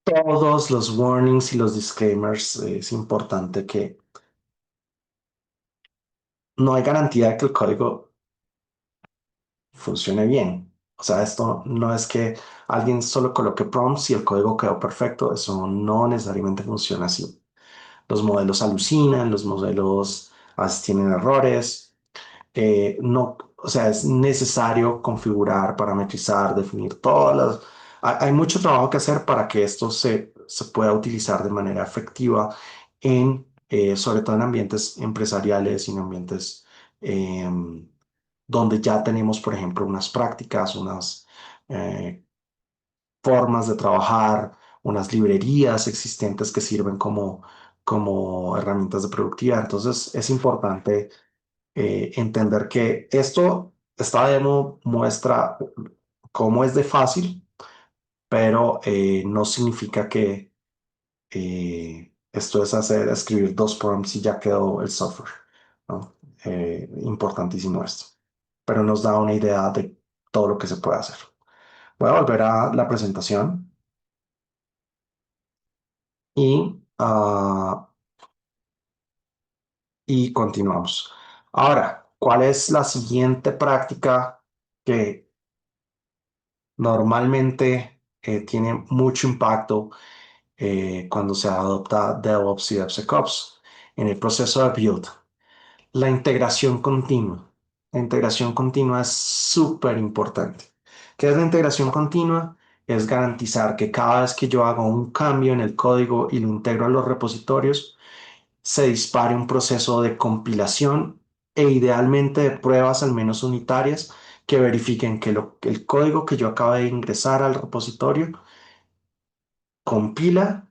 todos los warnings y los disclaimers. Es importante que no hay garantía de que el código funcione bien. O sea, esto no es que alguien solo coloque prompts y el código quedó perfecto. Eso no necesariamente funciona así. Los modelos alucinan, los modelos a veces tienen errores. No, o sea, es necesario configurar, parametrizar, definir todas las... Hay mucho trabajo que hacer para que esto se pueda utilizar de manera efectiva sobre todo en ambientes empresariales y en ambientes donde ya tenemos, por ejemplo, unas prácticas, unas eh, formas de trabajar, unas librerías existentes que sirven como herramientas de productividad. Entonces, es importante entender que esta demo muestra cómo es de fácil, pero no significa que esto es escribir dos prompts y ya quedó el software, ¿no? Importantísimo esto, pero nos da una idea de todo lo que se puede hacer. Voy a volver a la presentación y, y continuamos. Ahora, ¿cuál es la siguiente práctica que normalmente tiene mucho impacto cuando se adopta DevOps y DevSecOps en el proceso de build? La integración continua. La integración continua es súper importante. ¿Qué es la integración continua? Es garantizar que cada vez que yo hago un cambio en el código y lo integro a los repositorios, se dispare un proceso de compilación e idealmente de pruebas al menos unitarias que verifiquen que el código que yo acabo de ingresar al repositorio compila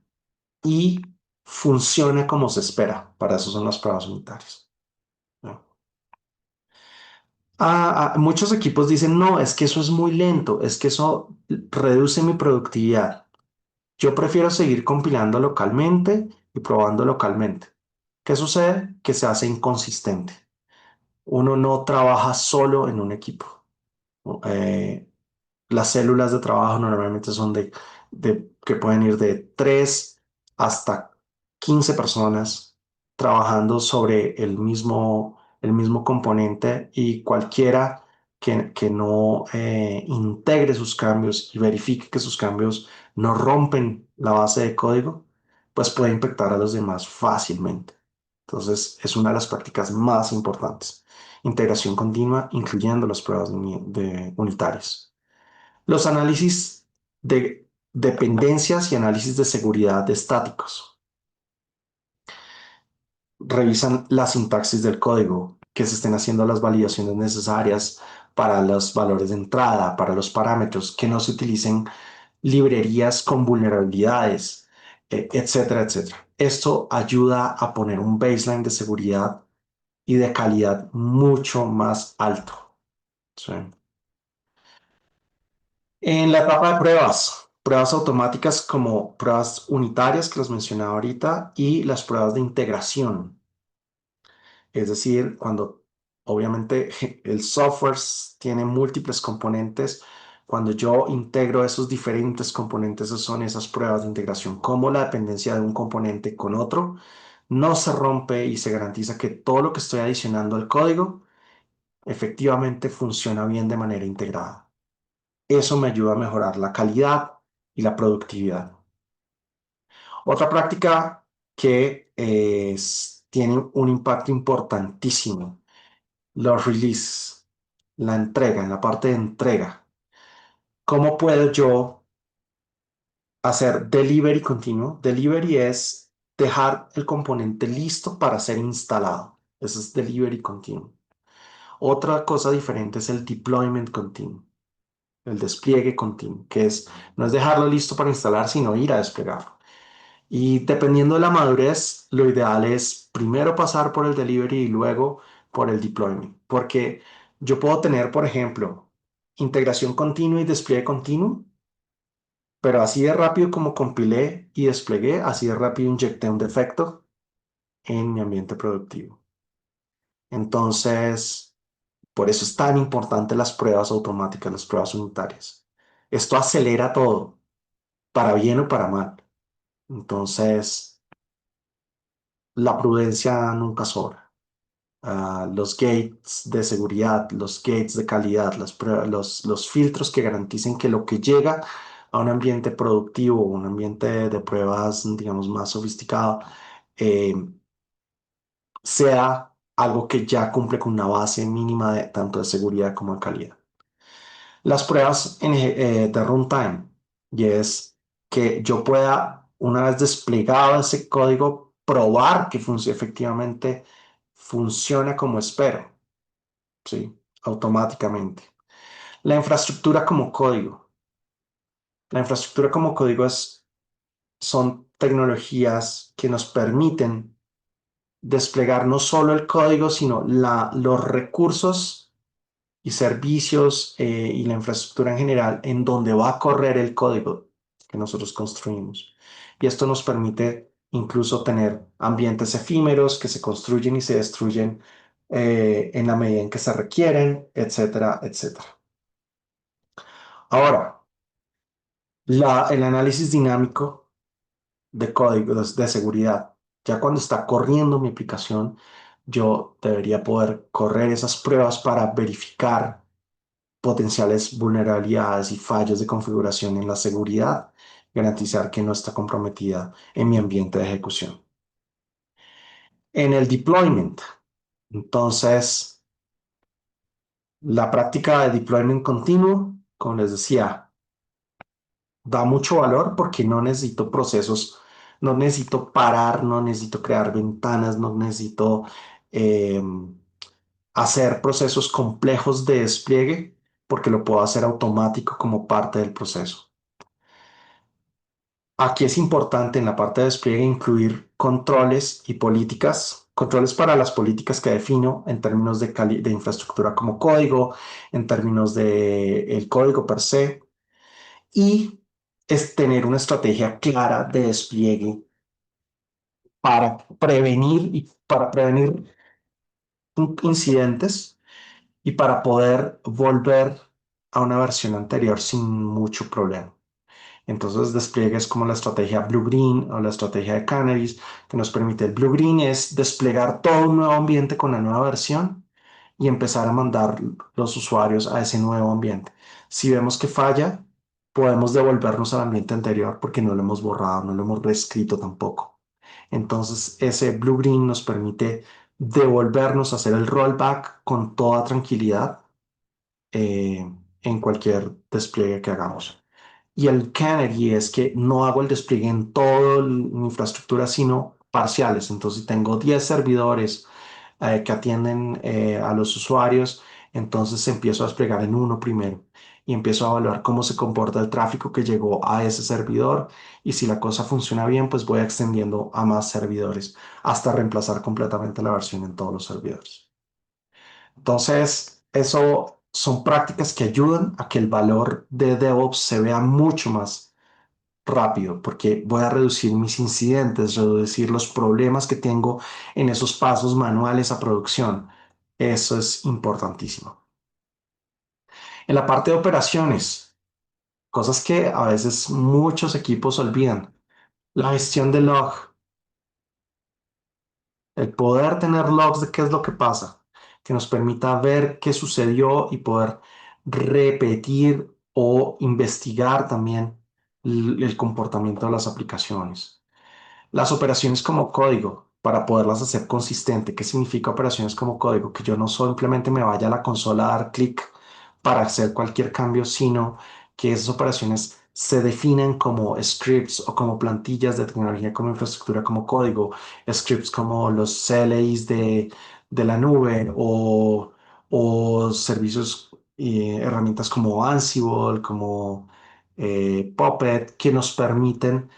y funciona como se espera. Para eso son las pruebas unitarias, ¿no? Muchos equipos dicen, no, es que eso es muy lento, es que eso reduce mi productividad. Yo prefiero seguir compilando localmente y probando localmente. ¿Qué sucede? Que se hace inconsistente. Uno no trabaja solo en un equipo. Eh, las células de trabajo normalmente son que pueden ir de 3 hasta 15 personas trabajando sobre el mismo componente y cualquiera que no integre sus cambios y verifique que sus cambios no rompen la base de código, pues puede infectar a los demás fácilmente. Entonces, es una de las prácticas más importantes. Integración continua, incluyendo las pruebas unitarias. Los análisis de dependencias y análisis de seguridad estáticos. Revisan la sintaxis del código, que se estén haciendo las validaciones necesarias para los valores de entrada, para los parámetros, que no se utilicen librerías con vulnerabilidades, etcétera, etcétera. Esto ayuda a poner un baseline de seguridad y de calidad mucho más alto. ¿Sí? En la etapa de pruebas, pruebas automáticas como pruebas unitarias que los mencionaba ahorita y las pruebas de integración. Es decir, cuando obviamente el software tiene múltiples componentes, cuando yo integro esos diferentes componentes, esas son esas pruebas de integración, como la dependencia de un componente con otro no se rompe y se garantiza que todo lo que estoy adicionando al código efectivamente funciona bien de manera integrada. Eso me ayuda a mejorar la calidad y la productividad. Otra práctica que tiene un impacto importantísimo, los releases, la entrega, en la parte de entrega. ¿Cómo puedo yo hacer delivery continuo? Delivery es dejar el componente listo para ser instalado. Eso es delivery continuo. Otra cosa diferente es el deployment continuo, el despliegue continuo, que no es dejarlo listo para instalar, sino ir a desplegarlo. Y dependiendo de la madurez, lo ideal es primero pasar por el delivery y luego por el deployment. Porque yo puedo tener, por ejemplo, integración continua y despliegue continuo, pero así de rápido como compilé y desplegué, así de rápido inyecté un defecto en mi ambiente productivo. Entonces, por eso es tan importante las pruebas automáticas, las pruebas unitarias. Esto acelera todo, para bien o para mal. Entonces, la prudencia nunca sobra. Los gates de seguridad, los gates de calidad, los filtros que garanticen que lo que llega a un ambiente productivo, un ambiente de pruebas, digamos, más sofisticado, eh, sea algo que ya cumple con una base mínima de tanto de seguridad como de calidad. Las pruebas de runtime, y es que yo pueda, una vez desplegado ese código, probar que efectivamente funciona como espero, ¿sí? Automáticamente. La infraestructura como código. La infraestructura como código son tecnologías que nos permiten desplegar no solo el código, sino los recursos y servicios y la infraestructura en general en donde va a correr el código que nosotros construimos. Y esto nos permite incluso tener ambientes efímeros que se construyen y se destruyen en la medida en que se requieren, etcétera, etcétera. Ahora, el análisis dinámico de códigos de seguridad. Ya cuando está corriendo mi aplicación, yo debería poder correr esas pruebas para verificar potenciales vulnerabilidades y fallos de configuración en la seguridad, garantizar que no está comprometida en mi ambiente de ejecución. En el deployment, Entonces, la práctica de deployment continuo, como les decía, da mucho valor porque no necesito procesos, no necesito parar, no necesito crear ventanas, no necesito eh, hacer procesos complejos de despliegue porque lo puedo hacer automático como parte del proceso. Aquí es importante en la parte de despliegue incluir controles y políticas, controles para las políticas que defino en términos de infraestructura como código, en términos de el código per se, y es tener una estrategia clara de despliegue para prevenir incidentes y para poder volver a una versión anterior sin mucho problema. Entonces, despliegue es como la estrategia Blue-Green o la estrategia de Canaries, que nos permite. El Blue-Green es desplegar todo un nuevo ambiente con la nueva versión y empezar a mandar los usuarios a ese nuevo ambiente. Si vemos que falla, podemos devolvernos al ambiente anterior porque no lo hemos borrado, no lo hemos reescrito tampoco. Entonces, ese Blue-Green nos permite devolvernos a hacer el rollback con toda tranquilidad eh, en cualquier despliegue que hagamos. Y el canary es que no hago el despliegue en toda mi infraestructura, sino parciales. Entonces, si tengo 10 servidores que atienden a los usuarios, entonces empiezo a desplegar en uno primero y empiezo a evaluar cómo se comporta el tráfico que llegó a ese servidor y si la cosa funciona bien, pues voy extendiendo a más servidores hasta reemplazar completamente la versión en todos los servidores. Entonces, eso son prácticas que ayudan a que el valor de DevOps se vea mucho más rápido, porque voy a reducir mis incidentes, reducir los problemas que tengo en esos pasos manuales a producción. Eso es importantísimo. En la parte de operaciones, cosas que a veces muchos equipos olvidan. La gestión de log, el poder tener logs de qué es lo que pasa, que nos permita ver qué sucedió y poder repetir o investigar también el comportamiento de las aplicaciones. Las operaciones como código, para poderlas hacer consistente. ¿Qué significa operaciones como código? Que yo no simplemente me vaya a la consola a dar clic para hacer cualquier cambio, sino que esas operaciones se definen como scripts o como plantillas de tecnología como infraestructura como código, scripts como los CLIs de la nube o servicios y herramientas como Ansible, como Puppet, que nos permiten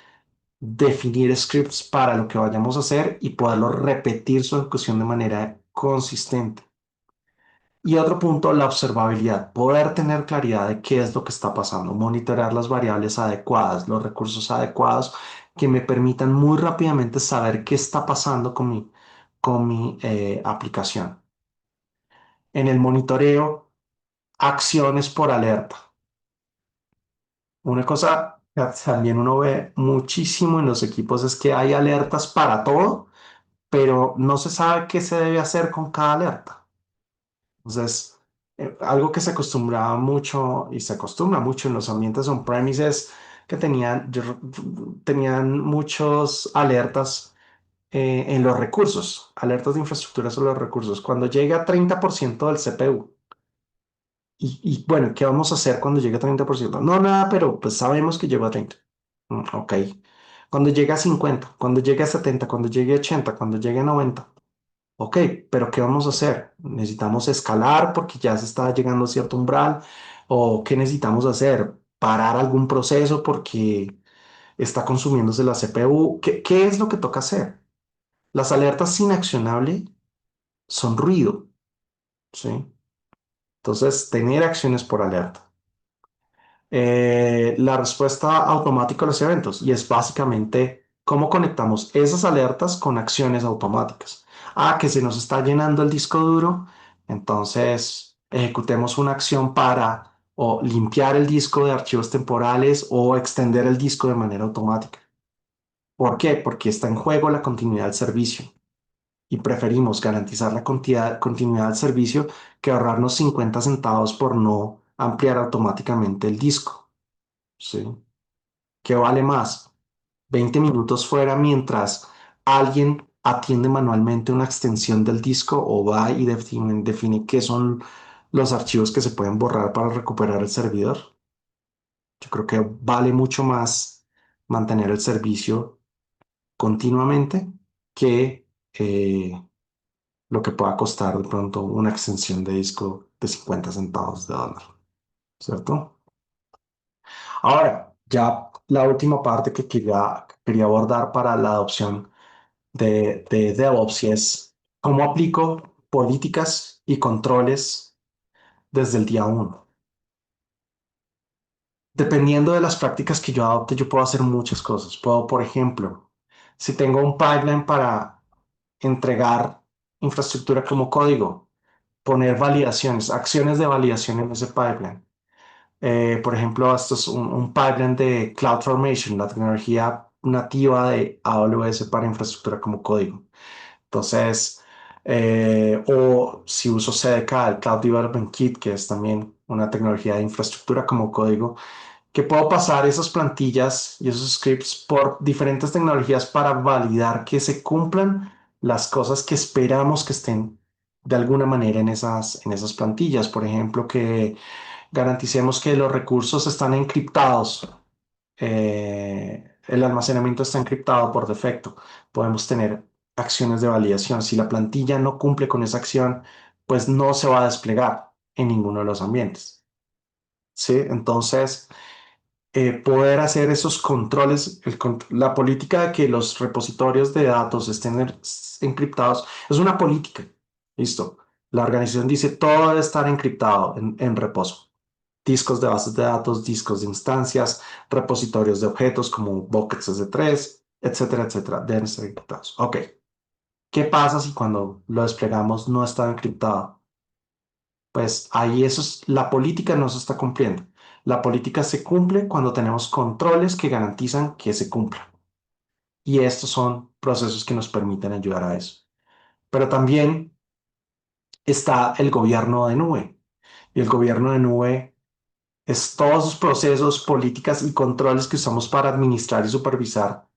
definir scripts para lo que vayamos a hacer y poderlo repetir su ejecución de manera consistente. Y otro punto, la observabilidad, poder tener claridad de qué es lo que está pasando, monitorear las variables adecuadas, los recursos adecuados que me permitan muy rápidamente saber qué está pasando con mi aplicación. En el monitoreo, acciones por alerta. Una cosa que también uno ve muchísimo en los equipos es que hay alertas para todo, pero no se sabe qué se debe hacer con cada alerta. Entonces, algo que se acostumbraba mucho y se acostumbra mucho en los ambientes on-premise es que tenían muchos alertas en los recursos, alertas de infraestructura sobre los recursos. Cuando llega a 30% del CPU, bueno, ¿qué vamos a hacer cuando llegue a 30%? No, nada, pero pues sabemos que llegó a 30. Ok. Cuando llega a 50, cuando llegue a 70, cuando llegue a 80, cuando llegue a 90. Ok, pero ¿qué vamos a hacer? ¿Necesitamos escalar porque ya se está llegando a cierto umbral? ¿O qué necesitamos hacer? ¿Parar algún proceso porque está consumiéndose la CPU? ¿Qué es lo que toca hacer? Las alertas inaccionables son ruido, ¿sí? Entonces, tener acciones por alerta. La respuesta automática a los eventos y es básicamente cómo conectamos esas alertas con acciones automáticas. Ah, que se nos está llenando el disco duro, entonces ejecutemos una acción para o limpiar el disco de archivos temporales o extender el disco de manera automática. ¿Por qué? Porque está en juego la continuidad del servicio y preferimos garantizar la continuidad del servicio que ahorrarnos 50 centavos por no ampliar automáticamente el disco. ¿Sí? ¿Qué vale más? 20 minutos fuera mientras alguien atiende manualmente una extensión del disco o va y define qué son los archivos que se pueden borrar para recuperar el servidor. Yo creo que vale mucho más mantener el servicio continuamente que lo que pueda costar de pronto una extensión de disco de 50 centavos de dólar, ¿cierto? Ahora, ya la última parte que quería abordar para la adopción de DevOps y es cómo aplico políticas y controles desde el día uno. Dependiendo de las prácticas que yo adopte, yo puedo hacer muchas cosas. Puedo, por ejemplo, si tengo un pipeline para entregar infraestructura como código, poner validaciones, acciones de validación en ese pipeline. Por ejemplo, esto es un pipeline de CloudFormation, la tecnología nativa de AWS para infraestructura como código. Entonces, o si uso CDK, el Cloud Development Kit, que es también una tecnología de infraestructura como código, que puedo pasar esas plantillas y esos scripts por diferentes tecnologías para validar que se cumplan las cosas que esperamos que estén de alguna manera en esas plantillas. Por ejemplo, que garanticemos que los recursos están encriptados, el almacenamiento está encriptado por defecto. Podemos tener acciones de validación. Si la plantilla no cumple con esa acción, pues no se va a desplegar en ninguno de los ambientes. ¿Sí? Entonces, poder hacer esos controles, la política de que los repositorios de datos estén encriptados, es una política. Listo. La organización dice todo debe estar encriptado en reposo. Discos de bases de datos, discos de instancias, repositorios de objetos como buckets S3, etcétera, etcétera, deben estar encriptados. Ok. ¿Qué pasa si cuando lo desplegamos no está encriptado? Pues ahí la política no se está cumpliendo. La política se cumple cuando tenemos controles que garantizan que se cumpla. Y estos son procesos que nos permiten ayudar a eso. Pero también está el gobierno de nube. Y el gobierno de nube es todos los procesos, políticas y controles que usamos para administrar y supervisar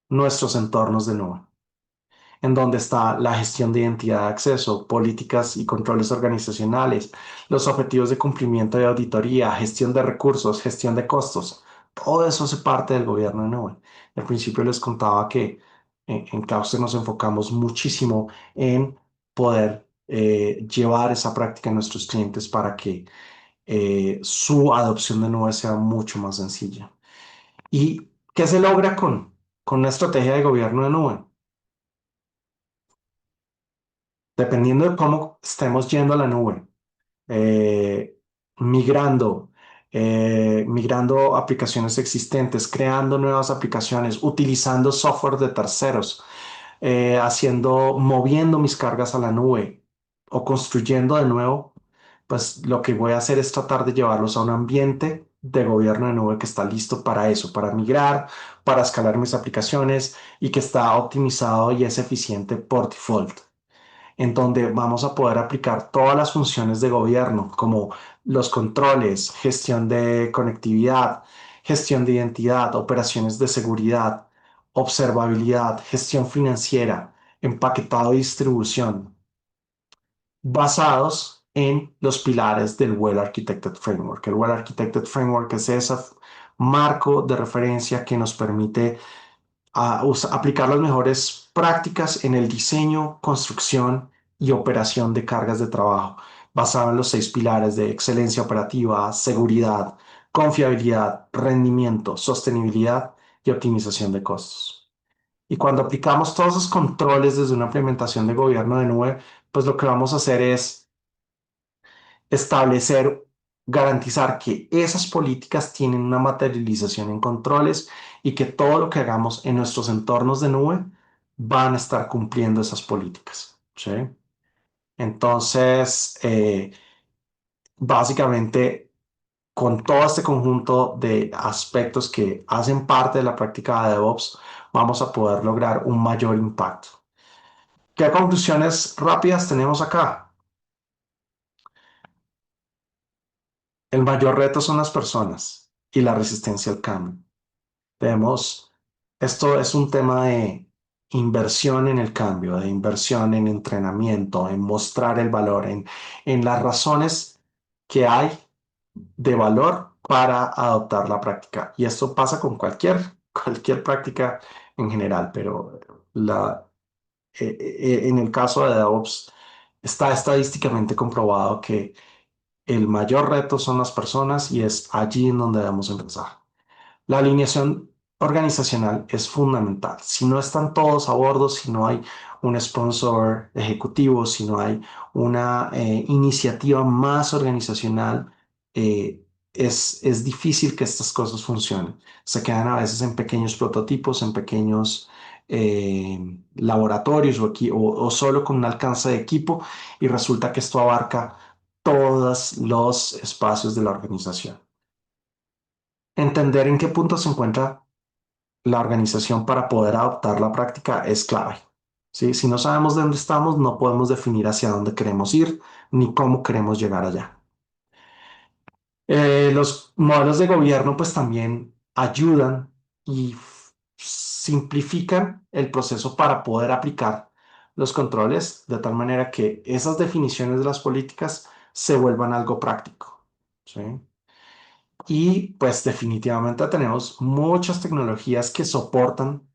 nuestros entornos de nube, en donde está la gestión de identidad de acceso, políticas y controles organizacionales, los objetivos de cumplimiento de auditoría, gestión de recursos, gestión de costos. Todo eso hace parte del gobierno de nube. Al principio les contaba que en Clauster nos enfocamos muchísimo en poder llevar esa práctica a nuestros clientes para que su adopción de nube sea mucho más sencilla. ¿Y qué se logra con una estrategia de gobierno de nube? Dependiendo de cómo estemos yendo a la nube, eh, migrando, migrando aplicaciones existentes, creando nuevas aplicaciones, utilizando software de terceros, moviendo mis cargas a la nube o construyendo de nuevo, pues lo que voy a hacer es tratar de llevarlos a un ambiente de gobierno de nube que está listo para eso, para migrar, para escalar mis aplicaciones y que está optimizado y es eficiente por default, en donde vamos a poder aplicar todas las funciones de gobierno, como los controles, gestión de conectividad, gestión de identidad, operaciones de seguridad, observabilidad, gestión financiera, empaquetado y distribución, basados en los pilares del Well Architected Framework. El Well Architected Framework es ese marco de referencia que nos permite aplicar las mejores prácticas en el diseño, construcción y operación de cargas de trabajo, basado en los 6 pilares de excelencia operativa, seguridad, confiabilidad, rendimiento, sostenibilidad y optimización de costos. Y cuando aplicamos todos esos controles desde una implementación de gobierno de nube, pues lo que vamos a hacer es establecer, garantizar que esas políticas tienen una materialización en controles y que todo lo que hagamos en nuestros entornos de nube van a estar cumpliendo esas políticas. ¿Sí? Entonces, básicamente, con todo este conjunto de aspectos que hacen parte de la práctica de DevOps, vamos a poder lograr un mayor impacto. ¿Qué conclusiones rápidas tenemos acá? El mayor reto son las personas y la resistencia al cambio. Vemos, esto es un tema inversión en el cambio, de inversión en entrenamiento, en mostrar el valor, en las razones que hay de valor para adoptar la práctica. Y esto pasa con cualquier práctica en general, pero en el caso de DevOps está estadísticamente comprobado que el mayor reto son las personas y es allí en donde debemos empezar. La alineación organizacional es fundamental. Si no están todos a bordo, si no hay un sponsor ejecutivo, si no hay una iniciativa más organizacional, eh, es difícil que estas cosas funcionen. Se quedan a veces en pequeños prototipos, en pequeños laboratorios o solo con un alcance de equipo y resulta que esto abarca todos los espacios de la organización. Entender en qué punto se encuentra la organización para poder adoptar la práctica es clave. ¿Sí? Si no sabemos de dónde estamos, no podemos definir hacia dónde queremos ir ni cómo queremos llegar allá. Los modelos de gobierno pues también ayudan y simplifican el proceso para poder aplicar los controles de tal manera que esas definiciones de las políticas se vuelvan algo práctico. ¿Sí? Y pues definitivamente tenemos muchas tecnologías que soportan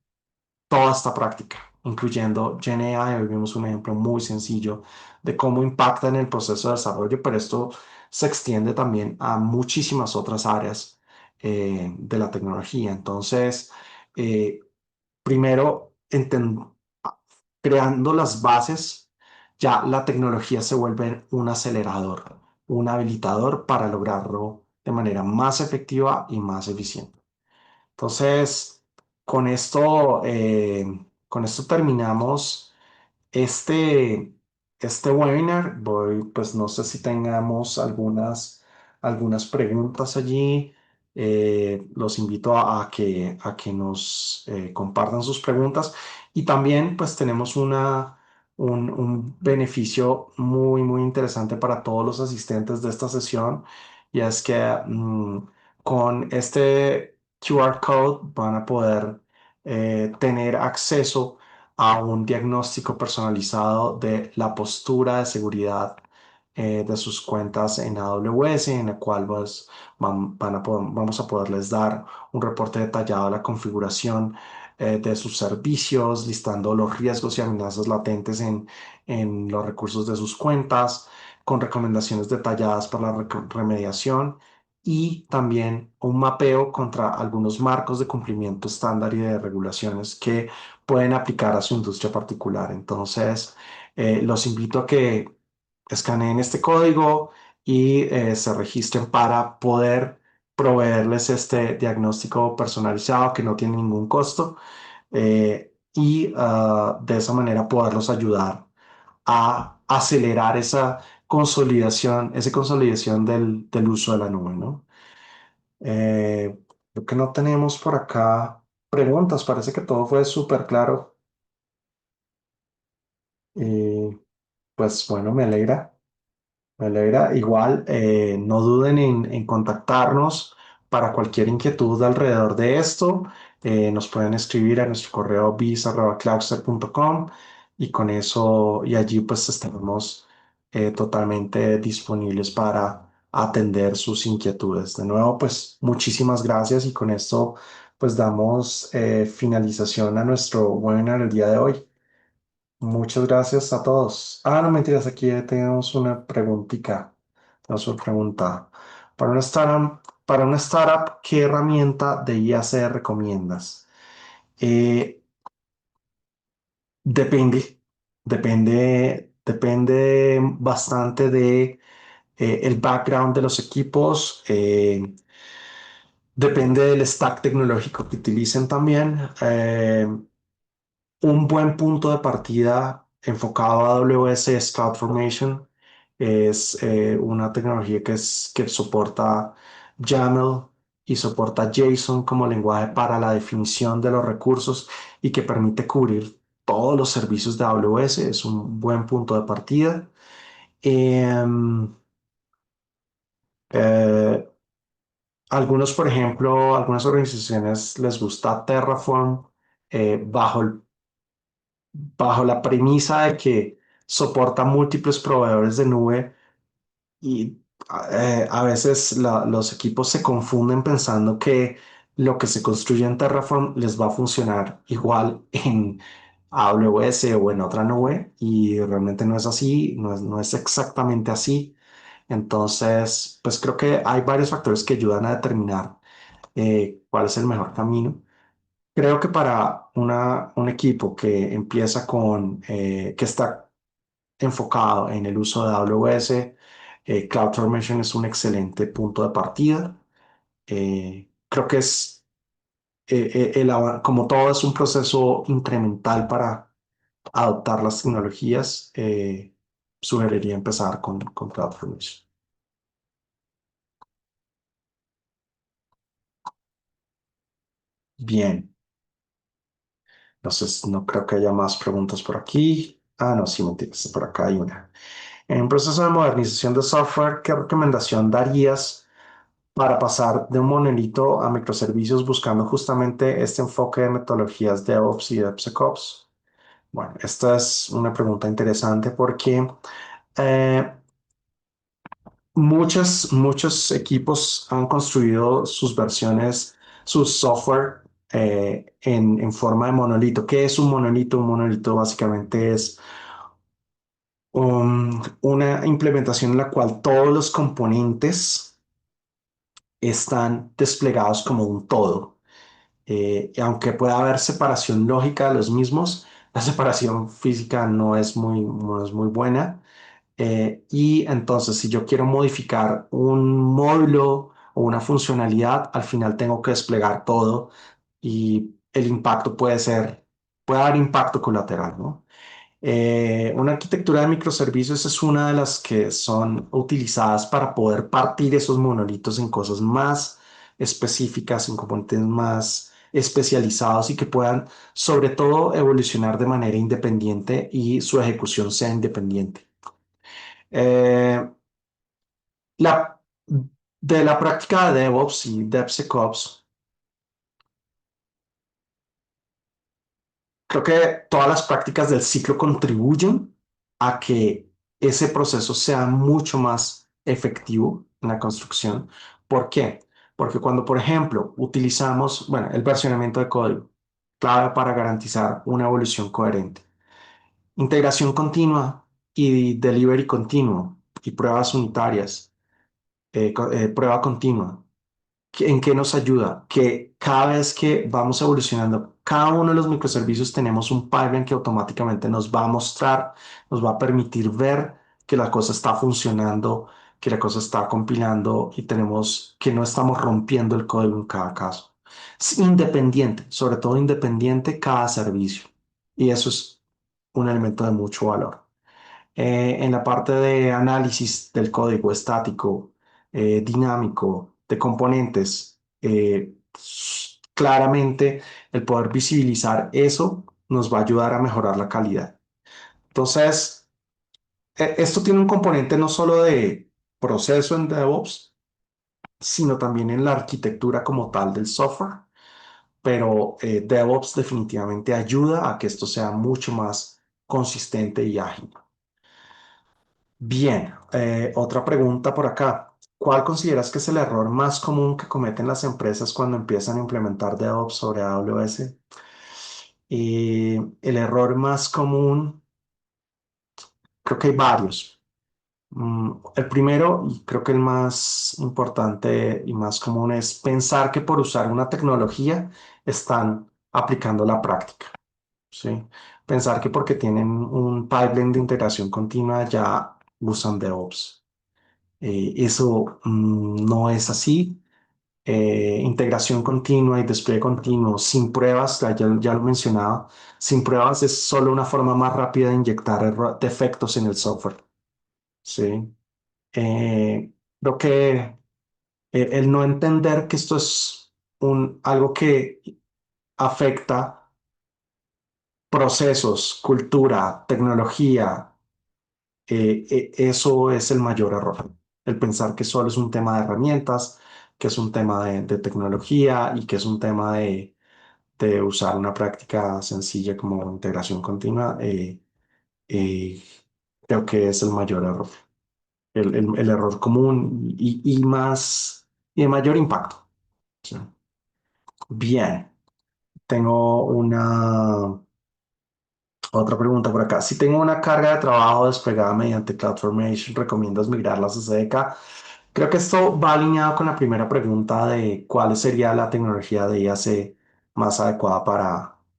toda esta práctica, incluyendo GenAI. Hoy vimos un ejemplo muy sencillo de cómo impacta en el proceso de desarrollo, pero esto se extiende también a muchísimas otras áreas de la tecnología. Entonces, eh, primero, creando las bases, ya la tecnología se vuelve un acelerador, un habilitador para lograrlo de manera más efectiva y más eficiente. Entonces, con esto, eh, con esto terminamos este, este webinar. Pues no sé si tengamos algunas preguntas allí. Los invito a que nos compartan sus preguntas. Y también, pues tenemos un beneficio muy, muy interesante para todos los asistentes de esta sesión. Y es que con este QR code van a poder tener acceso a un diagnóstico personalizado de la postura de seguridad de sus cuentas en AWS, en la cual pues, vamos a poderles dar un reporte detallado de la configuración de sus servicios, listando los riesgos y amenazas latentes en los recursos de sus cuentas, con recomendaciones detalladas para la remediación y también un mapeo contra algunos marcos de cumplimiento estándar y de regulaciones que pueden aplicar a su industria particular. Entonces, los invito a que escaneen este código y se registren para poder proveerles este diagnóstico personalizado que no tiene ningún costo y de esa manera poderlos ayudar a acelerar esa consolidación del uso de la nube, ¿no? Creo que no tenemos por acá preguntas, parece que todo fue súper claro. Y pues bueno, me alegra. Me alegra. Igual, no duden en contactarnos para cualquier inquietud alrededor de esto. Nos pueden escribir a nuestro correo bis@cloudster.com y con eso, y allí pues estaremos totalmente disponibles para atender sus inquietudes. De nuevo, pues muchísimas gracias y con esto pues damos finalización a nuestro webinar el día de hoy. Muchas gracias a todos. No mentiras, aquí tenemos una preguntita. Tenemos una pregunta. Para una startup, ¿qué herramienta de IAC recomiendas? Eh, depende, depende bastante de el background de los equipos. Depende del stack tecnológico que utilicen también. Un buen punto de partida enfocado a AWS es CloudFormation. Es una tecnología que soporta YAML y soporta JSON como lenguaje para la definición de los recursos y que permite cubrir todos los servicios de AWS. Es un buen punto de partida. Em, eh, por ejemplo, algunas organizaciones les gusta Terraform bajo bajo la premisa de que soporta múltiples proveedores de nube y a veces los equipos se confunden pensando que lo que se construye en Terraform les va a funcionar igual en AWS o en otra nube y realmente no es así, no es exactamente así. Entonces, pues creo que hay varios factores que ayudan a determinar cuál es el mejor camino. Creo que para un equipo que empieza que está enfocado en el uso de AWS, CloudFormation es un excelente punto de partida. Creo que es, como todo es un proceso incremental para adoptar las tecnologías, sugeriría empezar con CloudFormation. Bien, entonces no creo que haya más preguntas por aquí. Ah, no, sí, mentiras, por acá hay una. En un proceso de modernización de software, ¿qué recomendación darías para pasar de un monolito a microservicios buscando justamente este enfoque de metodologías DevOps y DevSecOps? Bueno, esta es una pregunta interesante porque eh, muchos equipos han construido sus versiones, su software en forma de monolito. ¿Qué es un monolito? Un monolito básicamente es una implementación en la cual todos los componentes están desplegados como un todo. Y aunque pueda haber separación lógica de los mismos, la separación física no es muy buena. Y entonces, si yo quiero modificar un módulo o una funcionalidad, al final tengo que desplegar todo y el impacto puede haber impacto colateral, ¿no? Una arquitectura de microservicios es una de las que son utilizadas para poder partir esos monolitos en cosas más específicas, en componentes más especializados y que puedan, sobre todo, evolucionar de manera independiente y su ejecución sea independiente. Eh, la, de la práctica de DevOps y DevSecOps, creo que todas las prácticas del ciclo contribuyen a que ese proceso sea mucho más efectivo en la construcción. ¿Por qué? Porque cuando, por ejemplo, utilizamos, bueno, el versionamiento de código, clave para garantizar una evolución coherente, integración continua y delivery continuo y pruebas unitarias, prueba continua. ¿En qué nos ayuda? Que cada vez que vamos evolucionando, cada uno de los microservicios tenemos un pipeline que automáticamente nos va a mostrar, nos va a permitir ver que la cosa está funcionando, que la cosa está compilando y tenemos que no estamos rompiendo el código en cada caso. Es independiente, sobre todo independiente cada servicio. Y eso es un elemento de mucho valor. En la parte de análisis del código estático, dinámico, de componentes, claramente el poder visibilizar eso nos va a ayudar a mejorar la calidad. Entonces, esto tiene un componente no solo de proceso en DevOps, sino también en la arquitectura como tal del software, pero DevOps definitivamente ayuda a que esto sea mucho más consistente y ágil. Bien, otra pregunta por acá. ¿Cuál consideras que es el error más común que cometen las empresas cuando empiezan a implementar DevOps sobre AWS? Y el error más común, creo que hay varios. El primero, y creo que el más importante y más común, es pensar que por usar una tecnología están aplicando la práctica, ¿sí? Pensar que porque tienen un pipeline de integración continua ya usan DevOps. Eso no es así. Integración continua y despliegue continuo sin pruebas, ya lo mencionaba, sin pruebas es solo una forma más rápida de inyectar defectos en el software. ¿Sí? Eh, Creo que el no entender que esto es algo que afecta procesos, cultura, tecnología, eso es el mayor error. El pensar que solo es un tema de herramientas, que es un tema de tecnología y que es un tema de usar una práctica sencilla como integración continua, eh, creo que es el mayor error, el error común y de mayor impacto. ¿Sí? Bien, tengo otra pregunta por acá. Si tengo una carga de trabajo desplegada mediante CloudFormation, ¿recomiendas migrarlas a CDK? Creo que esto va alineado con la primera pregunta de cuál sería la tecnología de IAC más adecuada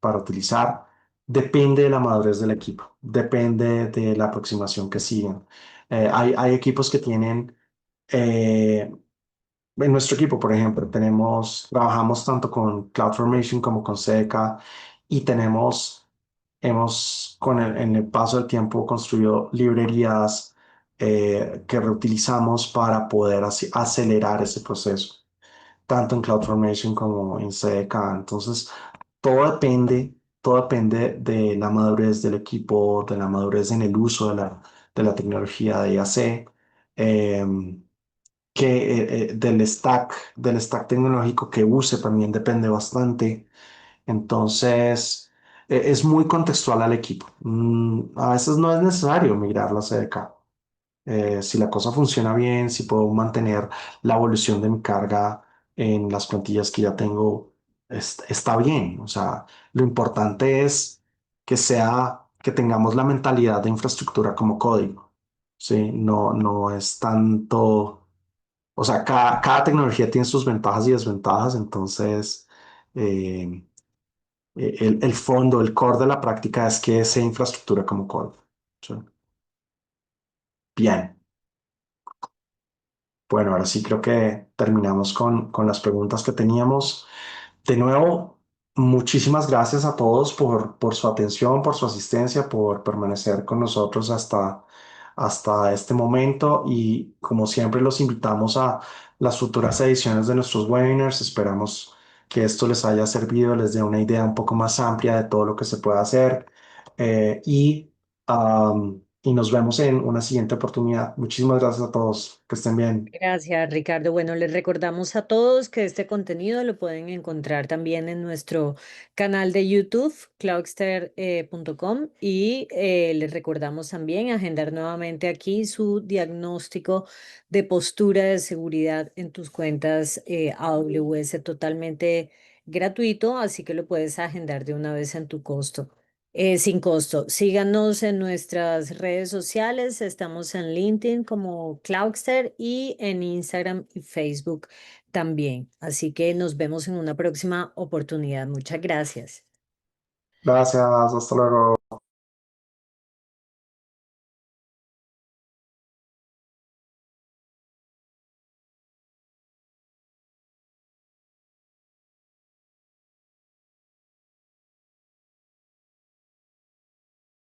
para utilizar. Depende de la madurez del equipo, depende de la aproximación que sigan. Hay equipos que tienen, eh, en nuestro equipo, por ejemplo, trabajamos tanto con CloudFormation como con CDK y en el paso del tiempo construido librerías que reutilizamos para poder acelerar ese proceso, tanto en CloudFormation como en CDK. Entonces, todo depende de la madurez del equipo, de la madurez en el uso de la tecnología de IAC, del stack tecnológico que use también depende bastante. Entonces, es muy contextual al equipo. A veces no es necesario migrar la CDK. Si la cosa funciona bien, si puedo mantener la evolución de mi carga en las plantillas que ya tengo, está bien. O sea, lo importante es que tengamos la mentalidad de infraestructura como código. Sí, no es tanto, o sea, cada tecnología tiene sus ventajas y desventajas, entonces eh, el fondo, el core de la práctica es que sea infraestructura como código. Sí. Bien. Bueno, ahora sí creo que terminamos con las preguntas que teníamos. De nuevo, muchísimas gracias a todos por su atención, por su asistencia, por permanecer con nosotros hasta este momento y como siempre los invitamos a las futuras ediciones de nuestros webinars. Esperamos que esto les haya servido, les dé una idea un poco más amplia de todo lo que se puede hacer y nos vemos en una siguiente oportunidad. Muchísimas gracias a todos. Que estén bien. Gracias, Ricardo. Bueno, les recordamos a todos que este contenido lo pueden encontrar también en nuestro canal de YouTube, cloudster.com, y les recordamos también agendar nuevamente aquí su diagnóstico de postura de seguridad en tus cuentas AWS totalmente gratuito, así que lo puedes agendar de una vez en tu costo. Sin costo. Síganos en nuestras redes sociales. Estamos en LinkedIn como Cloudster y en Instagram y Facebook también. Así que nos vemos en una próxima oportunidad. Muchas gracias. Gracias. Hasta luego.